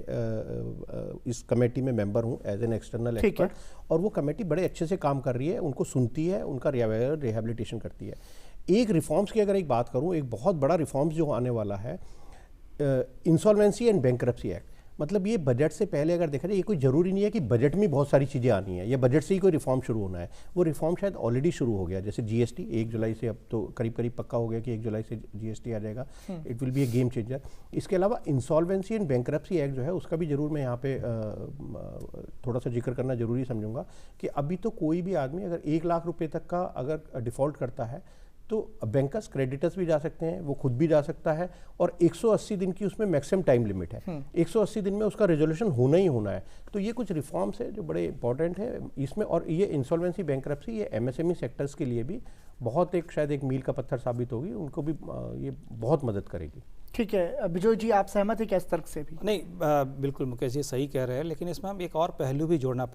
इस कमेटी में मेंबर हूँ एज एन एक्सटर्नल एक्सपर्ट, और वो कमेटी बड़े अच्छे से काम कर रही है, उनको सुनती है, उनका रिहेबिलिटेशन करती है। एक रिफॉर्म्स की अगर एक बात करूँ, एक बहुत बड़ा रिफॉर्म्स जो आने वाला है, इंसॉल्वेंसी एंड बैंक्रप्सी एक्ट, मतलब ये बजट से पहले अगर देखा जाए, ये कोई जरूरी नहीं है कि बजट में बहुत सारी चीज़ें आनी है या बजट से ही कोई रिफॉर्म शुरू होना है, वो रिफॉर्म शायद ऑलरेडी शुरू हो गया। जैसे जीएसटी 1 जुलाई से, अब तो करीब करीब पक्का हो गया कि 1 जुलाई से जीएसटी आ जाएगा, it will be A game changer. इसके अलावा इंसॉल्वेंसी एंड बैंक्रप्सी एक्ट जो है उसका भी जरूर मैं यहाँ पे थोड़ा सा जिक्र करना जरूरी समझूंगा कि अभी तो कोई भी आदमी अगर 1 लाख रुपये तक का अगर डिफॉल्ट करता है तो बैंकर्स क्रेडिटर्स भी जा सकते हैं, वो खुद भी जा सकता है, और 180 दिन की उसमें मैक्सिमम टाइम लिमिट है। 180 दिन में उसका रेजोल्यूशन होना ही होना है। तो ये कुछ रिफॉर्म्स है जो बड़े इंपॉर्टेंट है इसमें, और ये इंसॉल्वेंसी बैंक्रप्सी ये एमएसएमई सेक्टर्स के लिए भी बहुत शायद एक मील का पत्थर साबित होगी, उनको भी ये बहुत मदद करेगी। ठीक है बिजोय जी, आप सहमत हैं क्या इस तर्क से भी? नहीं, बिल्कुल मुकेश जी सही कह रहे हैं, लेकिन इसमें हम एक और पहलू भी जोड़ना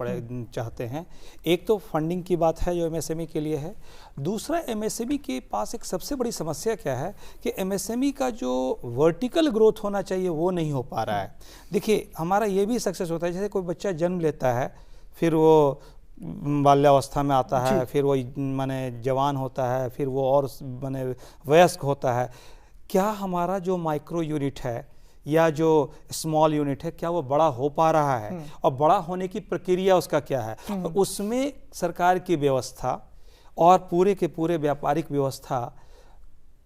चाहते हैं। एक तो फंडिंग की बात है जो एमएसएमई के लिए है, दूसरा एमएसएमई के पास एक सबसे बड़ी समस्या क्या है कि एमएसएमई का जो वर्टिकल ग्रोथ होना चाहिए वो नहीं हो पा रहा है। देखिए हमारा ये भी सक्सेस होता है, जैसे कोई बच्चा जन्म लेता है, फिर वो बाल्यावस्था में आता है, फिर वो माने जवान होता है, फिर वो और माने वयस्क होता है। क्या हमारा जो माइक्रो यूनिट है या जो स्मॉल यूनिट है, क्या वो बड़ा हो पा रहा है, और बड़ा होने की प्रक्रिया उसका क्या है, उसमें सरकार की व्यवस्था और पूरे के पूरे व्यापारिक व्यवस्था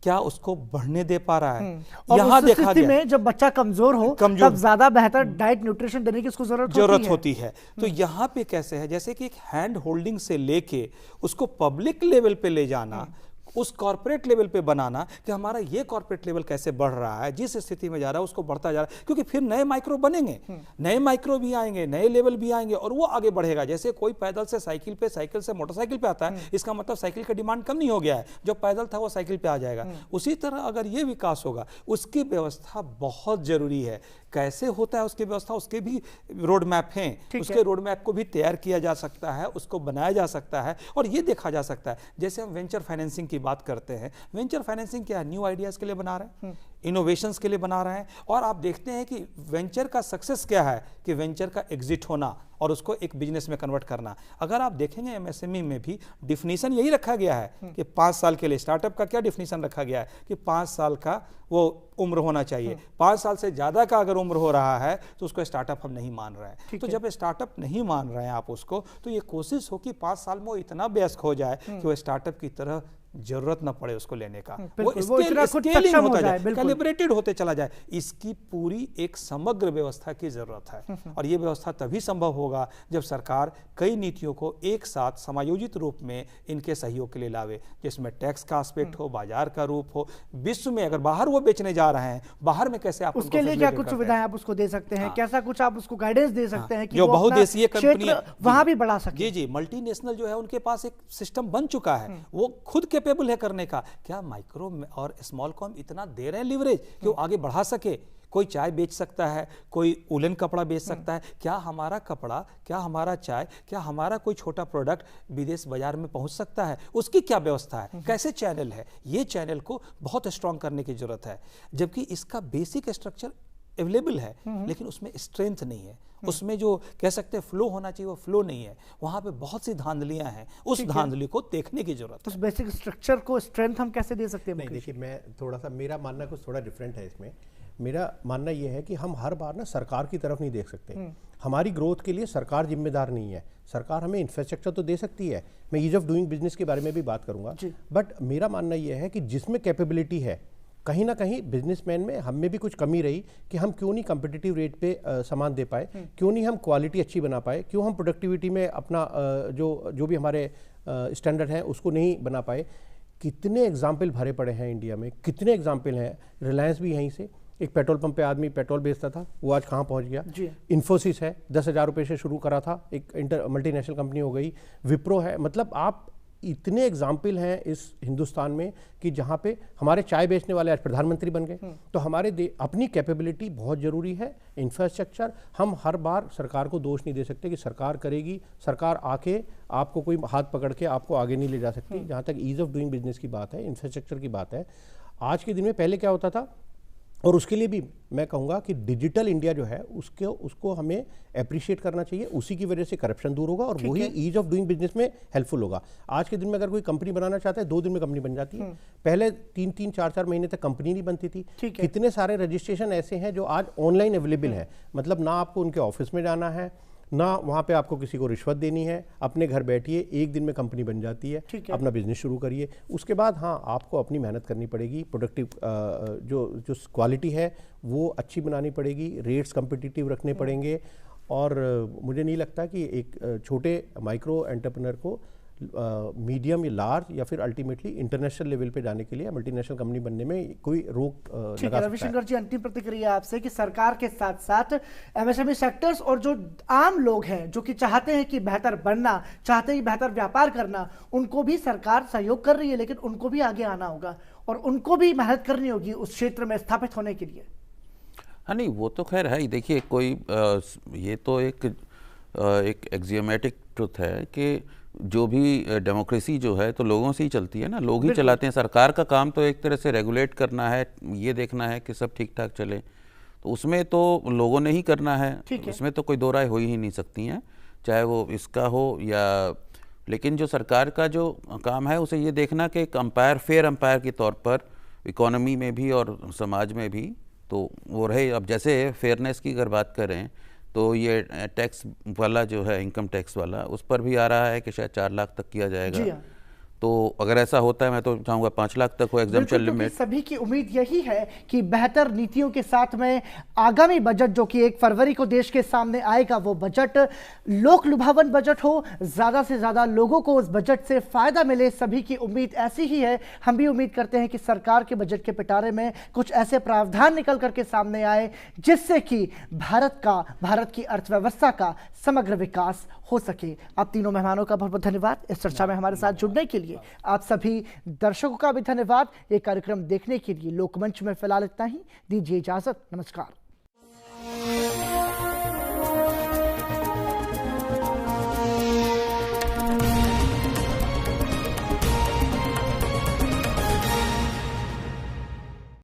क्या उसको बढ़ने दे पा रहा है? यहाँ देखा गया में जब बच्चा कमजोर हो तब ज्यादा बेहतर डाइट न्यूट्रिशन देने की उसको जरूरत होती है। तो यहाँ पे कैसे है, जैसे कि एक हैंड होल्डिंग से लेके उसको पब्लिक लेवल पे ले जाना, उस कॉर्पोरेट लेवल पे बनाना कि हमारा ये कॉर्पोरेट लेवल कैसे बढ़ रहा है, जिस स्थिति में जा रहा है उसको बढ़ता जा रहा है, क्योंकि फिर नए माइक्रो बनेंगे, नए माइक्रो भी आएंगे, नए लेवल भी आएंगे, और वो आगे बढ़ेगा। जैसे कोई पैदल से साइकिल पे, साइकिल से मोटरसाइकिल पे आता है, इसका मतलब साइकिल का डिमांड कम नहीं हो गया है, जो पैदल था वो साइकिल पे आ जाएगा। उसी तरह अगर ये विकास होगा, उसकी व्यवस्था बहुत जरूरी है। कैसे होता है उसकी व्यवस्था, उसके भी रोड मैप हैं, उसके रोड मैप को भी तैयार किया जा सकता है, उसको बनाया जा सकता है, और ये देखा जा सकता है। जैसे हम वेंचर फाइनेंसिंग की बात करते हैं, वेंचर फाइनेंसिंग क्या है, न्यू आइडियाज के लिए बना रहे हैं, इनोवेशंस के लिए बना रहे हैं, और आप देखते हैं कि वेंचर का सक्सेस क्या है कि वेंचर का एग्जिट होना और उसको एक बिजनेस में कन्वर्ट करना। अगर आप देखेंगे एमएसएमई में भी डिफिनीशन यही रखा गया है कि 5 साल के लिए, स्टार्टअप का क्या डिफिनीशन रखा गया है कि 5 साल का वो उम्र होना चाहिए। 5 साल से ज्यादा का अगर उम्र हो रहा है तो उसको स्टार्टअप हम नहीं मान रहे हैं। तो जब स्टार्टअप नहीं मान रहे हैं आप उसको, तो ये कोशिश हो कि 5 साल में वो इतना व्यस्त हो जाए कि वो स्टार्टअप की तरह जरूरत न पड़े उसको लेने का, वो स्केलिंग होता जाए, कैलिब्रेटेड होते चला जाए। इसकी पूरी एक समग्र व्यवस्था की जरूरत है, और ये व्यवस्था तभी संभव होगा जब सरकार कई नीतियों को एक साथ समायोजित रूप में इनके सहयोग के लिए लावे, जिसमें टैक्स का एस्पेक्ट हो, बाजार का रूप हो, विश्व में अगर बाहर वो बेचने जा रहे हैं, बाहर में कैसे आप उसके लिए क्या कुछ सुविधाएं आप उसको दे सकते हैं, कैसा कुछ आप उसको गाइडेंस दे सकते हैं कि जो बहुदेशीय कंपनी वहां भी बढ़ा सके। जी, मल्टीनेशनल जो है उनके पास एक सिस्टम बन चुका है, वो खुद कैपेबल है करने का। क्या माइक्रो और स्मॉल कॉम इतना दे रहे हैं लिवरेज कि वो आगे बढ़ा सके? कोई चाय बेच सकता है, कोई उलन कपड़ा बेच सकता है। क्या हमारा कपड़ा, क्या हमारा चाय, क्या हमारा कोई छोटा प्रोडक्ट विदेश बाजार में पहुंच सकता है? उसकी क्या व्यवस्था है, कैसे चैनल है? ये चैनल को बहुत स्ट्रांग करने की जरूरत है, जबकि इसका बेसिक स्ट्रक्चर अवेलेबल है, लेकिन उसमें स्ट्रेंथ नहीं है, उसमें जो कह सकते हैं फ्लो होना चाहिए वो फ्लो नहीं है, वहाँ पे बहुत सी धांधलियां हैं, उस धांधली को देखने की जरूरत है। उस बेसिक स्ट्रक्चर को स्ट्रेंथ हम कैसे दे सकते हैं? नहीं, देखिए मैं थोड़ा सा, मेरा मानना कुछ थोड़ा डिफरेंट है इसमें। मेरा मानना यह है कि हम हर बार ना सरकार की तरफ नहीं देख सकते। हमारी ग्रोथ के लिए सरकार जिम्मेदार नहीं है। सरकार हमें इंफ्रास्ट्रक्चर तो दे सकती है, मैं ईज ऑफ डूइंग बिजनेस के बारे में भी बात करूंगा, बट मेरा मानना यह है कि जिसमें कैपेबिलिटी है, कहीं ना कहीं बिजनेसमैन में हम में भी कुछ कमी रही कि हम क्यों नहीं कम्पिटिटिव रेट पे सामान दे पाए, क्यों नहीं हम क्वालिटी अच्छी बना पाए, क्यों हम प्रोडक्टिविटी में अपना जो भी हमारे स्टैंडर्ड हैं उसको नहीं बना पाए। कितने एग्जाम्पल भरे पड़े हैं इंडिया में, कितने एग्जाम्पल हैं। रिलायंस भी यहीं से, एक पेट्रोल पंप पे आदमी पेट्रोल बेचता था, वो आज कहाँ पहुँच गया। इन्फोसिस है, 10,000 रुपये से शुरू करा था, एक मल्टीनेशनल कंपनी हो गई। विप्रो है, मतलब आप इतने एग्जाम्पल हैं इस हिंदुस्तान में कि जहाँ पे हमारे चाय बेचने वाले आज प्रधानमंत्री बन गए। तो हमारे अपनी कैपेबिलिटी बहुत ज़रूरी है, इंफ्रास्ट्रक्चर। हम हर बार सरकार को दोष नहीं दे सकते कि सरकार करेगी, सरकार आके आपको कोई हाथ पकड़ के आपको आगे नहीं ले जा सकती। जहाँ तक ईज़ ऑफ डूइंग बिजनेस की बात है, इंफ्रास्ट्रक्चर की बात है, आज के दिन में पहले क्या होता था, और उसके लिए भी मैं कहूँगा कि डिजिटल इंडिया जो है उसको हमें अप्रिशिएट करना चाहिए। उसी की वजह से करप्शन दूर होगा और वही ईज ऑफ डूइंग बिजनेस में हेल्पफुल होगा। आज के दिन में अगर कोई कंपनी बनाना चाहता है, 2 दिन में कंपनी बन जाती है। पहले 3-3, 4-4 महीने तक कंपनी नहीं बनती थी। कितने सारे रजिस्ट्रेशन ऐसे हैं जो आज ऑनलाइन अवेलेबल है, मतलब ना आपको उनके ऑफिस में जाना है, ना वहाँ पे आपको किसी को रिश्वत देनी है, अपने घर बैठिए, 1 दिन में कंपनी बन जाती है। अपना बिजनेस शुरू करिए। उसके बाद हाँ, आपको अपनी मेहनत करनी पड़ेगी, प्रोडक्टिव जो क्वालिटी है वो अच्छी बनानी पड़ेगी, रेट्स कम्पिटिटिव रखने पड़ेंगे। और मुझे नहीं लगता कि एक छोटे माइक्रो एंटरप्रेन्योर को मीडियम या लार्ज या फिर अल्टीमेटली इंटरनेशनल लेवल पे जाने के लिए, मल्टीनेशनल कंपनी बनने में कोई रोक लगा सकता है। रविशंकर जी, अंतिम प्रतिक्रिया आपसे कि सरकार के साथ साथ एमएसएमई सेक्टर्स और जो आम लोग हैं जो कि चाहते हैं कि बेहतर बनना, चाहते हैं बेहतर व्यापार करना, उनको भी सरकार सहयोग कर रही है, लेकिन उनको भी आगे आना होगा और उनको भी मेहनत करनी होगी उस क्षेत्र में स्थापित होने के लिए। हाँ नहीं, वो तो खैर है ही। देखिए कोई ये तो एक एक्सियोमेटिक ट्रुथ है कि जो भी डेमोक्रेसी जो है तो लोगों से ही चलती है ना, लोग ही चलाते हैं। सरकार का काम तो एक तरह से रेगुलेट करना है, ये देखना है कि सब ठीक ठाक चले, तो उसमें तो लोगों ने ही करना है, उसमें तो कोई दो राय हो ही नहीं सकती हैं, चाहे वो इसका हो या। लेकिन जो सरकार का जो काम है उसे ये देखना कि एक अंपायर, फेयर अंपायर के तौर पर इकोनॉमी में भी और समाज में भी तो वो रहे। अब जैसे फेयरनेस की अगर बात करें तो ये टैक्स वाला जो है, इनकम टैक्स वाला, उस पर भी आ रहा है कि शायद 4 लाख तक किया जाएगा। तो अगर ऐसा होता है, मैं तो चाहूँगा 5 लाख तक हो एग्जम्पशन लिमिट। सभी की उम्मीद यही है कि बेहतर नीतियों के साथ में आगामी बजट जो कि 1 फरवरी को देश के सामने आएगा, वो बजट लोक लुभावन बजट हो, ज़्यादा से ज़्यादा लोगों को उस बजट से फायदा मिले। सभी की उम्मीद ऐसी ही है। हम भी उम्मीद करते हैं कि सरकार के बजट के पिटारे में कुछ ऐसे प्रावधान निकल करके सामने आए जिससे कि भारत की अर्थव्यवस्था का समग्र विकास हो सके। आप तीनों मेहमानों का बहुत बहुत धन्यवाद इस चर्चा में हमारे साथ जुड़ने के लिए। आप सभी दर्शकों का भी धन्यवाद ये कार्यक्रम देखने के लिए। लोकमंच में फिलहाल इतना ही, दीजिए इजाजत, नमस्कार।